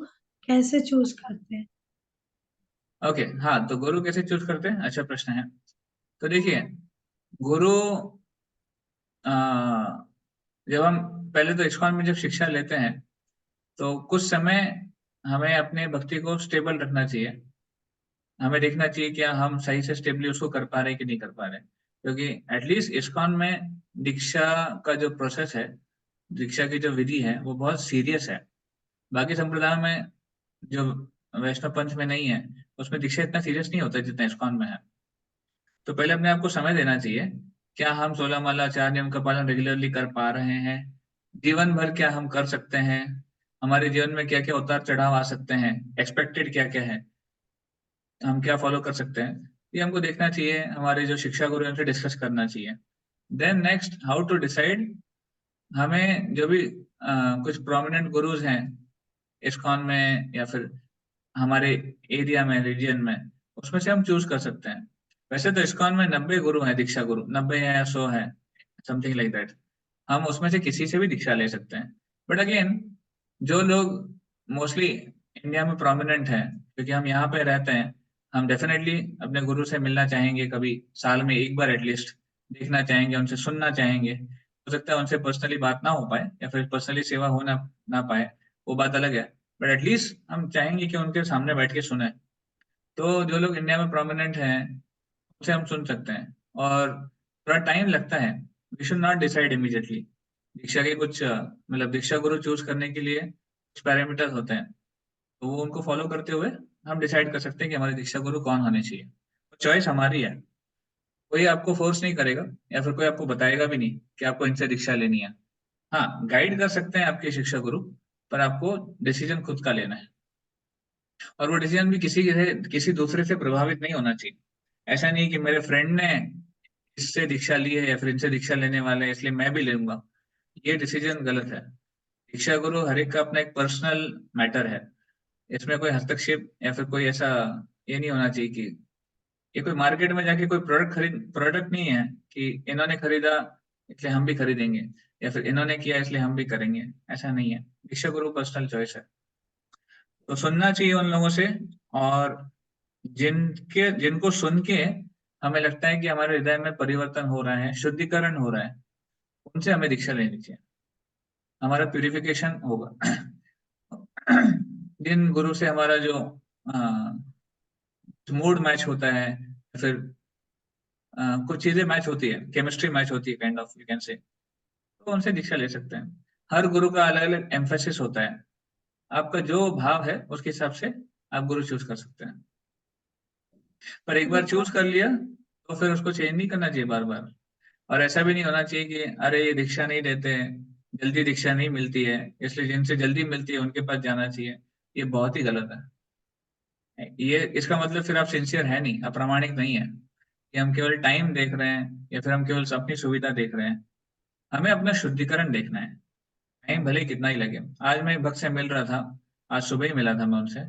कैसे चूज करते हैं? ओके, हाँ, तो गुरु कैसे चूज करते हैं, अच्छा प्रश्न है। तो देखिए, गुरु जब हम पहले तो इस्कॉन में जब शिक्षा लेते हैं, तो कुछ समय हमें अपने भक्ति को स्टेबल रखना चाहिए। हमें देखना चाहिए क्या हम सही से स्टेबली उसको कर पा रहे हैं कि नहीं कर पा रहे हैं। क्योंकि एटलीस्ट इस्कॉन में दीक्षा का जो प्रोसेस है, दीक्षा की जो विधि है, वो बहुत सीरियस है। बाकी संप्रदाय में, जो वैष्णव पंथ में नहीं है, उसमें दीक्षा इतना सीरियस नहीं होता जितना इस्कॉन में है। तो पहले अपने आप को समय देना चाहिए, क्या हम 16 माला 4 नियम का पालन रेगुलरली कर पा रहे हैं, जीवन भर क्या हम कर सकते हैं, हमारे जीवन में क्या क्या उतार चढ़ाव आ सकते हैं, एक्सपेक्टेड क्या क्या है, हम क्या फॉलो कर सकते हैं, ये हमको देखना चाहिए। हमारे जो शिक्षा गुरु हैं उनसे डिस्कस करना चाहिए। Then next, how to decide. हमें जो भी कुछ प्रोमिनेंट गुरुज हैं इस्कॉन में या फिर हमारे एरिया में, रीजन में, उसमें से हम चूज कर सकते हैं। वैसे तो इस्कॉन में 90 गुरु हैं, दीक्षा गुरु 90 है या 100 है, समथिंग लाइक दैट। हम उसमें से किसी से भी दीक्षा ले सकते हैं। बट अगेन, जो लोग मोस्टली इंडिया में प्रोमिनेंट हैं, क्योंकि हम यहाँ पे रहते हैं, हम डेफिनेटली अपने गुरु से मिलना चाहेंगे, कभी साल में एक बार एटलीस्ट देखना चाहेंगे, उनसे सुनना चाहेंगे। हो सकता है उनसे पर्सनली बात ना हो पाए या फिर पर्सनली सेवा हो ना पाए, वो बात अलग है, बट एटलीस्ट हम चाहेंगे कि उनके सामने बैठ के सुने। तो जो लोग इंडिया में प्रोमिनेंट हैं उनसे हम सुन सकते हैं, और थोड़ा टाइम लगता है। We should not decide immediately. दीक्षा के कुछ मतलब दीक्षा गुरु चूज करने के लिए कुछ पैरामीटर्स होते हैं, तो वो उनको फॉलो करते हुए हम डिसाइड कर सकते हैं कि हमारे दीक्षा गुरु कौन होने चाहिए। चॉइस हमारी है, कोई आपको फोर्स नहीं करेगा या फिर कोई आपको बताएगा भी नहीं कि आपको इनसे दीक्षा लेनी है। हाँ, गाइड कर सकते हैं आपके शिक्षा गुरु, पर आपको डिसीजन खुद का लेना है, और वो डिसीजन भी किसी दूसरे से प्रभावित नहीं होना चाहिए। ऐसा नहीं कि मेरे फ्रेंड ने इससे दीक्षा ली है या फिर इनसे दीक्षा लेने वाले हैं इसलिए मैं भी लूंगा, ये डिसीजन गलत है। दीक्षा गुरु हर एक का अपना एक पर्सनल मैटर है, इसमें कोई हस्तक्षेप या फिर कोई ऐसा ये नहीं होना चाहिए कि ये कोई मार्केट में जाके कोई प्रोडक्ट नहीं है कि इन्होंने खरीदा इसलिए हम भी खरीदेंगे, या फिर इन्होंने किया इसलिए हम भी करेंगे, ऐसा नहीं है। दीक्षा गुरु पर्सनल चॉइस है, तो सुनना चाहिए उन लोगों से। और जिनको सुन के हमें लगता है कि हमारे हृदय में परिवर्तन हो रहा है, शुद्धिकरण हो रहा है, उनसे हमें दीक्षा लेनी चाहिए, हमारा प्यूरिफिकेशन होगा। जिन गुरु से हमारा जो मूड मैच होता है, फिर कुछ चीजें मैच होती है, केमिस्ट्री मैच होती है, काइंड ऑफ यू कैन से, तो उनसे दीक्षा ले सकते हैं। हर गुरु का अलग अलग एम्फेसिस होता है, आपका जो भाव है उसके हिसाब से आप गुरु चूज कर सकते हैं। पर एक बार चूज कर लिया तो फिर उसको चेंज नहीं करना चाहिए बार बार। और ऐसा भी नहीं होना चाहिए कि अरे ये दीक्षा नहीं देते हैं, जल्दी दीक्षा नहीं मिलती है, इसलिए जिनसे जल्दी मिलती है उनके पास जाना चाहिए। ये बहुत ही गलत है। ये इसका मतलब फिर आप सिंसियर है नहीं, अप्रामाणिक नहीं है, कि हम केवल टाइम देख रहे हैं या फिर हम केवल अपनी सुविधा देख रहे हैं। हमें अपना शुद्धिकरण देखना है, टाइम भले ही कितना ही लगे। आज मैं एक भक्त से मिल रहा था, आज सुबह ही मिला था मैं उनसे।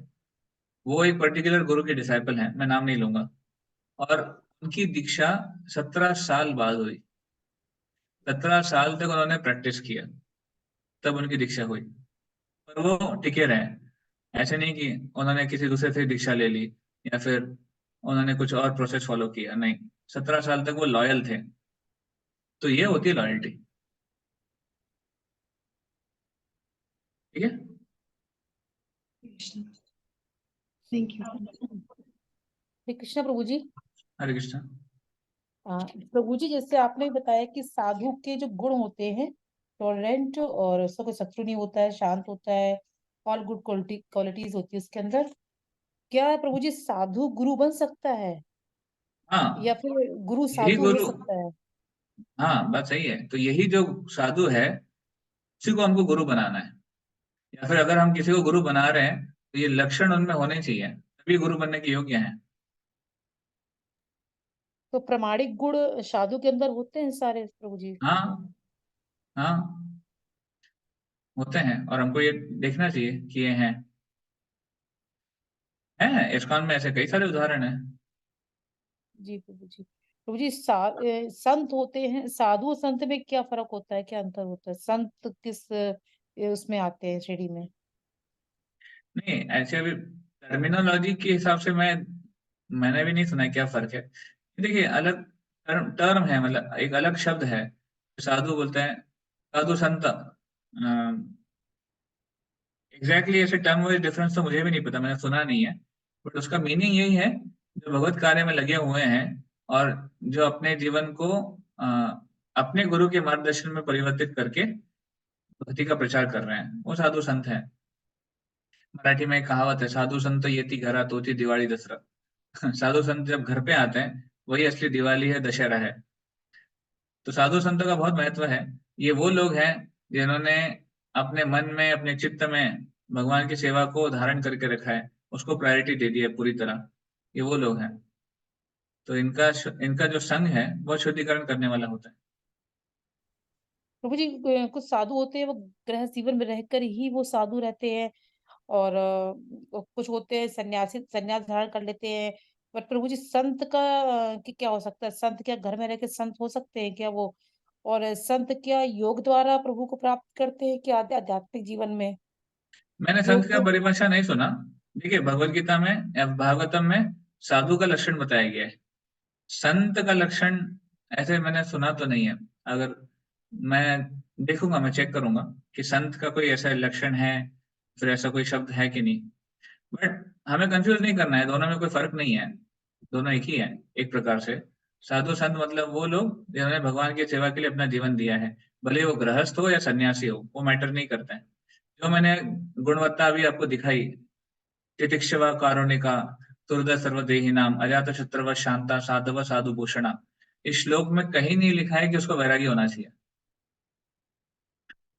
वो एक पर्टिकुलर गुरु के डिसाइपल हैं, मैं नाम नहीं लूंगा, और उनकी दीक्षा 17 साल बाद हुई। 17 साल तक उन्होंने प्रैक्टिस किया, तब उनकी दीक्षा हुई। पर वो टिके रहे, ऐसे नहीं कि उन्होंने किसी दूसरे से दीक्षा ले ली या फिर उन्होंने कुछ और प्रोसेस फॉलो किया, नहीं, 17 साल तक वो लॉयल थे। तो ये होती है लॉयल्टी। ठीक है, थैंक यू। हरे कृष्णा प्रभु जी। हरे कृष्णा। प्रभु जी, जैसे आपने बताया कि साधु के जो गुण होते हैं, टॉलरेंट और उसका कोई शत्रु नहीं होता है, शांत होता है, ऑल गुड क्वालिटीज होती है उसके अंदर। क्या प्रभु जी साधु गुरु बन सकता है हाँ, या फिर गुरु यही साधु हो गुरु, सकता है? हाँ बात सही है। तो यही जो साधु है उसी को हमको गुरु बनाना है, या फिर अगर हम किसी को गुरु बना रहे हैं तो ये लक्षण उनमें होने चाहिए, तभी गुरु बनने के योग्य हैं। तो प्रामाणिक गुण साधु के अंदर होते हैं सारे प्रभु जी? हाँ हाँ, होते हैं, और हमको ये देखना चाहिए कि ये हैं। इस्कॉन में ऐसे कई सारे उदाहरण हैं। जी प्रभु जी। प्रभु जी, संत होते हैं, साधु और संत में क्या फर्क होता है, क्या अंतर होता है? संत किस उसमें आते हैं श्रेणी में? नहीं, ऐसे अभी टर्मिनोलॉजी के हिसाब से मैंने भी नहीं सुना है क्या फर्क है। देखिए, अलग टर्म है, मतलब एक अलग शब्द है। साधु बोलते हैं, साधु संत, एग्जैक्टली ऐसे टर्म वाइज डिफरेंस तो मुझे भी नहीं पता, मैंने सुना नहीं है। बट उसका मीनिंग यही है, जो भगवत कार्य में लगे हुए हैं और जो अपने जीवन को अ, अपने गुरु के मार्गदर्शन में परिवर्तित करके भक्ति का प्रचार कर रहे हैं, वो साधु संत हैं। मराठी में एक कहावत है, साधु संत येती घरा तोची दिवाळी दसरा। साधु संत जब घर पे आते हैं वही असली दिवाली है, दशहरा है। तो साधु संतों का बहुत महत्व है। ये वो लोग हैं जिन्होंने अपने मन में, अपने चित्त में भगवान की सेवा को धारण करके रखा है, उसको प्रायोरिटी दे दी है पूरी तरह। ये वो लोग हैं। तो इनका जो संग है वो शुद्धिकरण करने वाला होता है। प्रभु जी, कुछ साधु होते हैं वो गृह जीवन में रहकर ही वो साधु रहते हैं, और कुछ होते हैं संन्यास धारण कर लेते हैं। बट प्रभु जी संत का कि क्या हो सकता है? संत क्या घर में रह के संत हो सकते हैं क्या वो? और संत क्या योग द्वारा प्रभु को प्राप्त करते हैं क्या आध्यात्मिक जीवन में? मैंने संत योग का परिभाषा नहीं सुना। देखिए, भगवत गीता में या भागवतम में साधु का लक्षण बताया गया है। संत का लक्षण ऐसे मैंने सुना तो नहीं है। अगर मैं देखूंगा, मैं चेक करूंगा कि संत का कोई ऐसा लक्षण है, फिर ऐसा कोई शब्द है कि नहीं। बट हमें कंफ्यूज नहीं करना है, दोनों में कोई फर्क नहीं है, दोनों एक ही है एक प्रकार से। साधु संत मतलब वो लोग जिन्होंने भगवान की सेवा के लिए अपना जीवन दिया है, भले वो गृहस्थ हो या सन्यासी हो, वो मैटर नहीं करता है। जो मैंने गुणवत्ता अभी आपको दिखाई, तितिक्षवा कारुणिका, तुर्द सर्वदेही नाम, अजात शत्रु शांता, साधव साधु भूषणा, इस श्लोक में कहीं नहीं लिखा है कि उसको वैरागी होना चाहिए।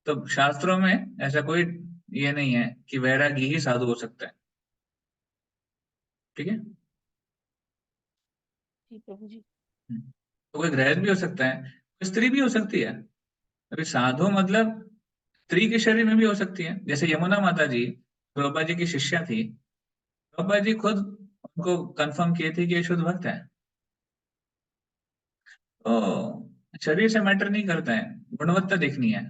तो शास्त्रों में ऐसा कोई ये नहीं है कि वैरागी ही साधु हो सकता है। ठीक है। जी प्रभु जी। तो कोई गृहस्थ भी हो सकता है, कोई स्त्री भी हो सकती है। अभी साधु मतलब स्त्री के शरीर में भी हो सकती है। जैसे यमुना माता जी प्रभुपाद जी की शिष्या थी, प्रभुपाद जी खुद उनको कंफर्म किए थे कि ये शुद्ध भक्त है। तो शरीर से मैटर नहीं करता है, गुणवत्ता देखनी है।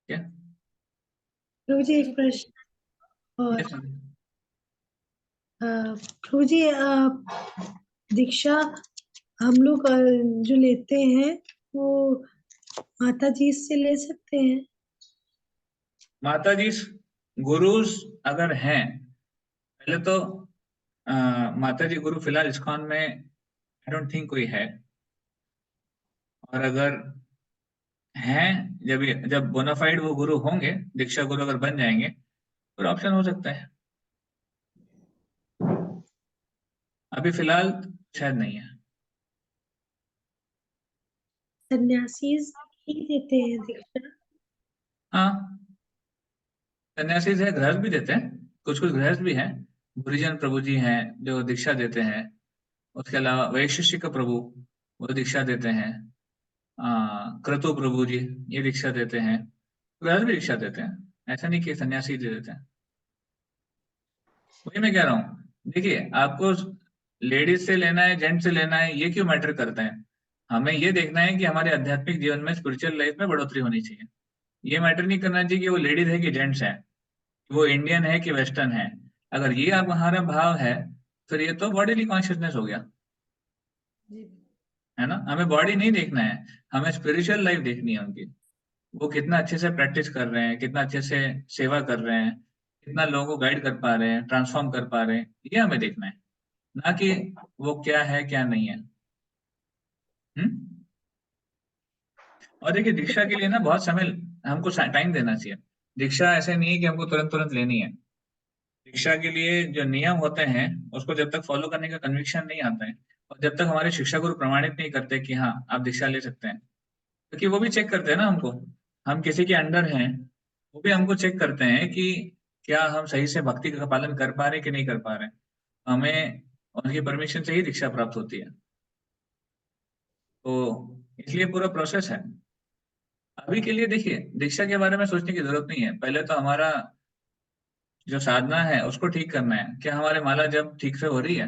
क्या? प्रभु जी जी एक प्रश्न और Yes, ma'am. प्रभु जी दीक्षा हम लोग जो लेते हैं वो माता जी से ले सकते हैं? माता जी गुरुज अगर हैं, पहले तो माता जी गुरु फिलहाल इस्कॉन में आई डोंट थिंक कोई है। और अगर हैं, जब बोनाफाइड वो गुरु होंगे, दीक्षा गुरु अगर बन जाएंगे, फिर ऑप्शन हो सकता है। अभी फिलहाल शायद नहीं है। सन्यासी ही देते हैं दीक्षा? हाँ, सन्यासी है, गृहस्थ भी देते हैं, कुछ कुछ गृहस्थ भी हैं। गुरुजन प्रभु जी हैं जो दीक्षा देते हैं। उसके अलावा वैशिष्टिक प्रभु वो दीक्षा देते हैं। क्रतु प्रभु जी ये दीक्षा देते हैं। गृहस्थ भी दीक्षा देते हैं, ऐसा नहीं कि सन्यासी दे देते हैं। वही मैं कह रहा हूँ, देखिए आपको लेडीज से लेना है जेंट्स से लेना है, ये क्यों मैटर करता है? हमें ये देखना है कि हमारे आध्यात्मिक जीवन में, स्पिरिचुअल लाइफ में बढ़ोतरी होनी चाहिए। ये मैटर नहीं करना चाहिए कि वो लेडीज है कि जेंट्स है, वो इंडियन है कि वेस्टर्न है। अगर ये आप हमारा भाव है, फिर ये तो बॉडीली कॉन्शियसनेस हो गया, है ना। हमें बॉडी नहीं देखना है, हमें स्पिरिचुअल लाइफ देखनी है उनकी। वो कितना अच्छे से प्रैक्टिस कर रहे हैं, कितना अच्छे से सेवा कर रहे हैं, कितना लोगों को गाइड कर पा रहे हैं, ट्रांसफॉर्म कर पा रहे हैं, ये हमें देखना है, ना कि वो क्या है क्या नहीं है। हम्म। और देखिए, दीक्षा के लिए ना बहुत समय हमको टाइम देना चाहिए। दीक्षा ऐसे नहीं है कि हमको तुरंत तुरंत लेनी है। दीक्षा के लिए जो नियम होते हैं, उसको जब तक फॉलो करने का कन्विक्शन नहीं आता है, और जब तक हमारे शिक्षा गुरु प्रमाणित नहीं करते कि हाँ आप दीक्षा ले सकते हैं, क्योंकि वो भी चेक करते हैं ना हमको, हम किसी के अंडर हैं, वो भी हमको चेक करते हैं कि क्या हम सही से भक्ति का पालन कर पा रहे हैं कि नहीं कर पा रहे हैं। हमें उनकी परमिशन से ही दीक्षा प्राप्त होती है। तो इसलिए पूरा प्रोसेस है। अभी के लिए देखिए, दीक्षा के बारे में सोचने की जरूरत नहीं है। पहले तो हमारा जो साधना है उसको ठीक करना है। क्या हमारे माला जब ठीक से हो रही है?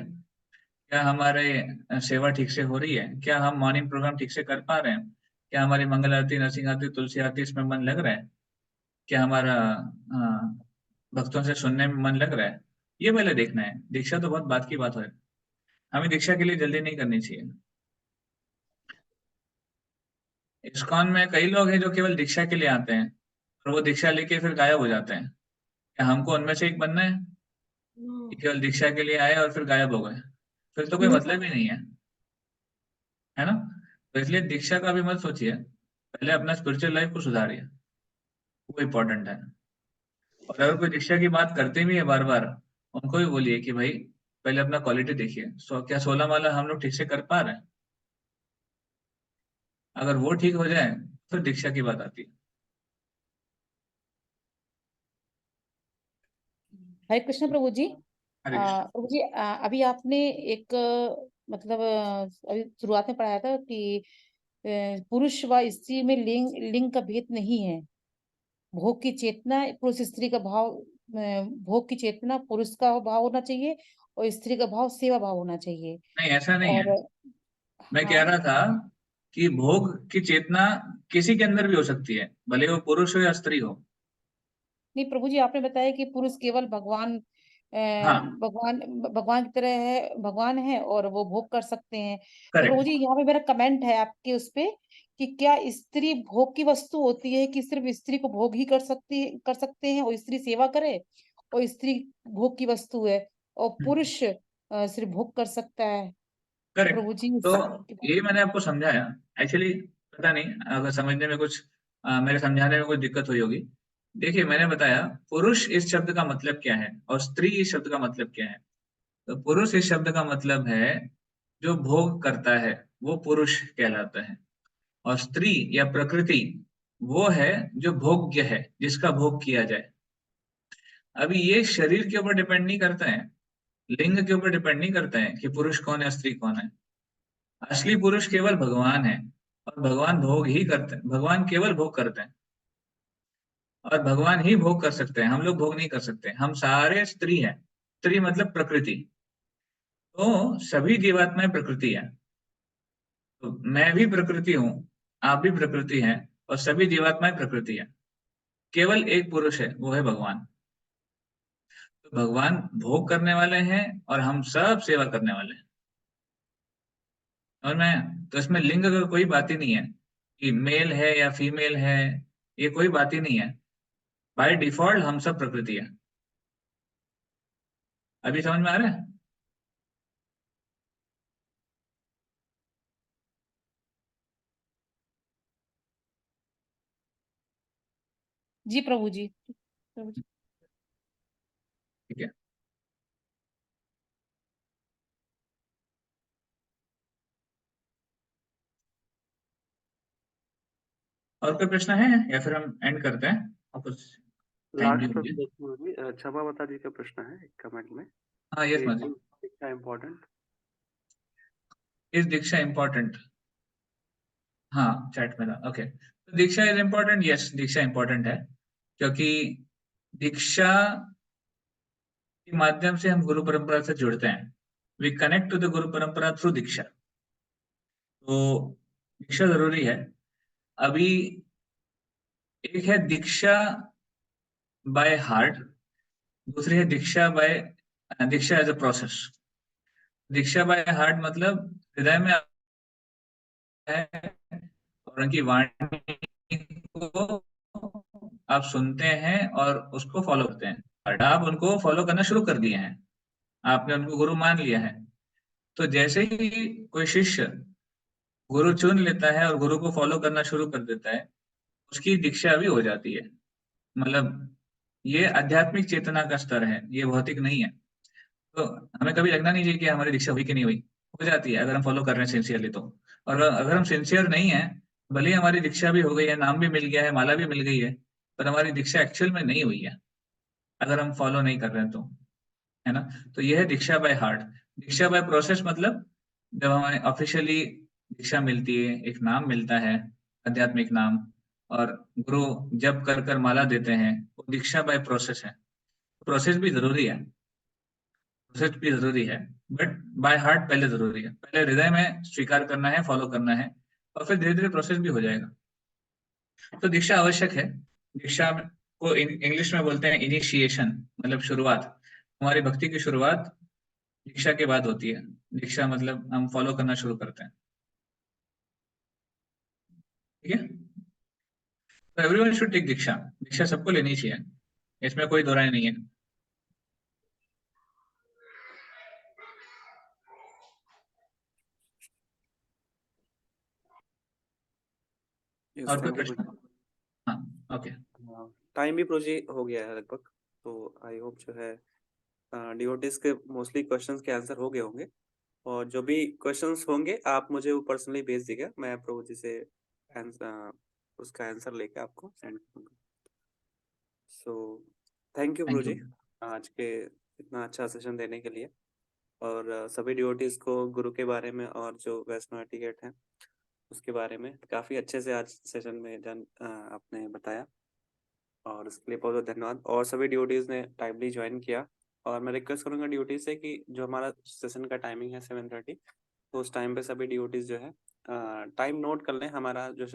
क्या हमारे सेवा ठीक से हो रही है? क्या हम मॉर्निंग प्रोग्राम ठीक से कर पा रहे हैं? क्या हमारी मंगल आरती, नरसिंह आरती, तुलसी आरती, इसमें मन लग रहा है? क्या हमारा भक्तों से सुनने में मन लग रहा है? ये पहले देखना है। दीक्षा तो बहुत बात की बात है, हमें दीक्षा के लिए जल्दी नहीं करनी चाहिए। इस्कॉन में कई लोग हैं जो केवल दीक्षा के लिए आते हैं, और वो दीक्षा लेके फिर गायब हो जाते हैं। क्या हमको उनमें से एक बनना है कि केवल दीक्षा के लिए आए और फिर गायब हो गए? फिर तो कोई मतलब ही नहीं है ना। तो इसलिए दीक्षा का भी मत सोचिए, पहले अपना स्पिरिचुअल लाइफ को सुधारिए, वो इम्पोर्टेंट है। और अगर कोई दीक्षा की बात करते भी है बार बार, उनको भी बोलिए कि भाई पहले अपना क्वालिटी देखिए। क्या 16 माला हम लोग ठीक से कर पा रहे हैं? अगर वो ठीक हो जाए, फिर दीक्षा की बात आती है। हरे कृष्ण प्रभु जी। हरे कृष्ण। प्रभु जी अभी आपने एक मतलब अभी शुरुआत में पढ़ाया था कि पुरुष व स्त्री में लिंग का भेद नहीं है। भोग की चेतना पुरुष स्त्री का भाव, भोग की चेतना पुरुष का भाव होना चाहिए और स्त्री का भाव सेवा भाव होना चाहिए। नहीं, ऐसा नहीं और है। मैं कह हाँ, रहा था कि भोग की चेतना किसी के अंदर भी हो सकती है, भले वो पुरुष हो या स्त्री हो। नहीं प्रभु जी, आपने बताया कि पुरुष केवल भगवान हाँ, भगवान भगवान की तरह है, भगवान है और वो भोग कर सकते हैं। तो प्रभु करेक्ट। जी, यहाँ पे मेरा कमेंट है आपके उस पे कि क्या स्त्री भोग की वस्तु होती है कि सिर्फ स्त्री को भोग ही कर सकते हैं और स्त्री सेवा करे, और स्त्री भोग की वस्तु है और पुरुष सिर्फ भोग कर सकता है? तो करेक्ट। प्रभु जी तो इसके बारे यही मैंने आपको समझाया। एक्चुअली पता नहीं अगर समझने में कुछ मेरे समझाने में कोई दिक्कत हुई होगी। देखिए, मैंने बताया पुरुष इस शब्द का मतलब क्या है और स्त्री इस शब्द का मतलब क्या है। तो पुरुष इस शब्द का मतलब है जो भोग करता है, वो पुरुष कहलाता है। और स्त्री या प्रकृति वो है जो भोग्य है, जिसका भोग किया जाए। अभी ये शरीर के ऊपर डिपेंड नहीं करता है, लिंग के ऊपर डिपेंड नहीं करता है कि पुरुष कौन है स्त्री कौन है। असली पुरुष केवल भगवान है, और भगवान भोग ही करते हैं, भगवान केवल भोग करते हैं और भगवान ही भोग कर सकते हैं। हम लोग भोग नहीं कर सकते, हम सारे स्त्री हैं। स्त्री मतलब प्रकृति। तो सभी जीवात्माएं प्रकृति है। तो मैं भी प्रकृति हूँ, आप भी प्रकृति हैं, और सभी जीवात्माएं प्रकृति है। केवल एक पुरुष है, वो है भगवान। तो भगवान भोग करने वाले हैं और हम सब सेवा करने वाले हैं। और मैं तो इसमें लिंग का कोई बात ही नहीं है कि मेल है या फीमेल है, ये कोई बात ही नहीं है। बाय डिफॉल्ट हम सब प्रकृति है। अभी समझ में आ रहा है? जी प्रभु जी। प्रभु जी। ठीक है। और कोई प्रश्न है या फिर हम एंड करते हैं? और कुछ टाइम भी लास्ट हो गया। प्रश्न क्षमा माता जी का प्रश्न है एक कमेंट में हाँ, यस कि माजी। Diksha important. Is diksha important? हाँ, चैट में था। ओके, तो diksha is important. Yes, diksha important है, क्योंकि दीक्षा के माध्यम से हम गुरु परंपरा से जुड़ते हैं। वी कनेक्ट टू द गुरु परंपरा थ्रू दीक्षा। तो दीक्षा जरूरी है। अभी एक है दीक्षा बाय हार्ट, दूसरी है diksha by diksha as a process. Diksha by heart मतलब हृदय में है और उनकी वाणी को आप सुनते हैं और उसको फॉलो करते हैं। बट आप उनको फॉलो करना शुरू कर दिए हैं, आपने उनको गुरु मान लिया है। तो जैसे ही कोई शिष्य गुरु चुन लेता है और गुरु को फॉलो करना शुरू कर देता है, उसकी दीक्षा भी हो जाती है। मतलब ये आध्यात्मिक चेतना का स्तर है, ये भौतिक नहीं है। तो हमें कभी लगना नहीं चाहिए कि हमारी दीक्षा हुई कि नहीं हुई। हो जाती है अगर हम फॉलो कर रहे हैं सिंसियरली तो। और अगर हम सिंसियर नहीं है, भले ही हमारी दीक्षा भी हो गई है, नाम भी मिल गया है, माला भी मिल गई है, पर हमारी दीक्षा एक्चुअल में नहीं हुई है अगर हम फॉलो नहीं कर रहे हैं तो। है ना? तो यह है diksha by heart. Diksha by process मतलब जब हमें ऑफिशियली दीक्षा मिलती है, एक नाम मिलता है, आध्यात्मिक नाम, और गुरु जब कर कर माला देते हैं, वो दीक्षा बाय प्रोसेस है। प्रोसेस भी जरूरी है, प्रोसेस भी जरूरी है, बट बाय हार्ट पहले जरूरी है। पहले हृदय में स्वीकार करना है, फॉलो करना है, और फिर धीरे धीरे प्रोसेस भी हो जाएगा। तो दीक्षा आवश्यक है। दीक्षा को इंग्लिश में बोलते हैं इनिशिएशन, मतलब शुरुआत। हमारी भक्ति की शुरुआत दीक्षा के बाद होती है। दीक्षा मतलब हम फॉलो करना शुरू करते हैं। ठीक है? तो एवरीवन शुड टेक दीक्षा। दीक्षा सबको लेनी चाहिए, इसमें कोई दो राय नहीं है। यस, और कोई थैंक यू। प्रश्न? हाँ, ओके। टाइम भी प्रोजी हो गया है लगभग, तो आई होप जो है डिवोटीज के मोस्टली क्वेश्चंस के आंसर हो गए होंगे। और जो भी क्वेश्चंस होंगे आप मुझे वो पर्सनली भेज दीजिएगा, मैं प्रभु जी से उसका आंसर लेके आपको सेंड करूँगा। So thank you prabhu thank you. जी आज के इतना अच्छा सेशन देने के लिए। और सभी डिवोटीज को गुरु के बारे में और जो वैष्णव एटिकेट है उसके बारे में काफ़ी अच्छे से आज सेशन में आपने बताया, और उसके लिए बहुत बहुत धन्यवाद। और सभी ड्यूटीज़ ने टाइमली ज्वाइन किया, और मैं रिक्वेस्ट करूँगा ड्यूटी से कि जो हमारा सेशन का टाइमिंग है 7:30, तो उस टाइम पे सभी ड्यूटीज़ जो है टाइम नोट कर लें। हमारा जो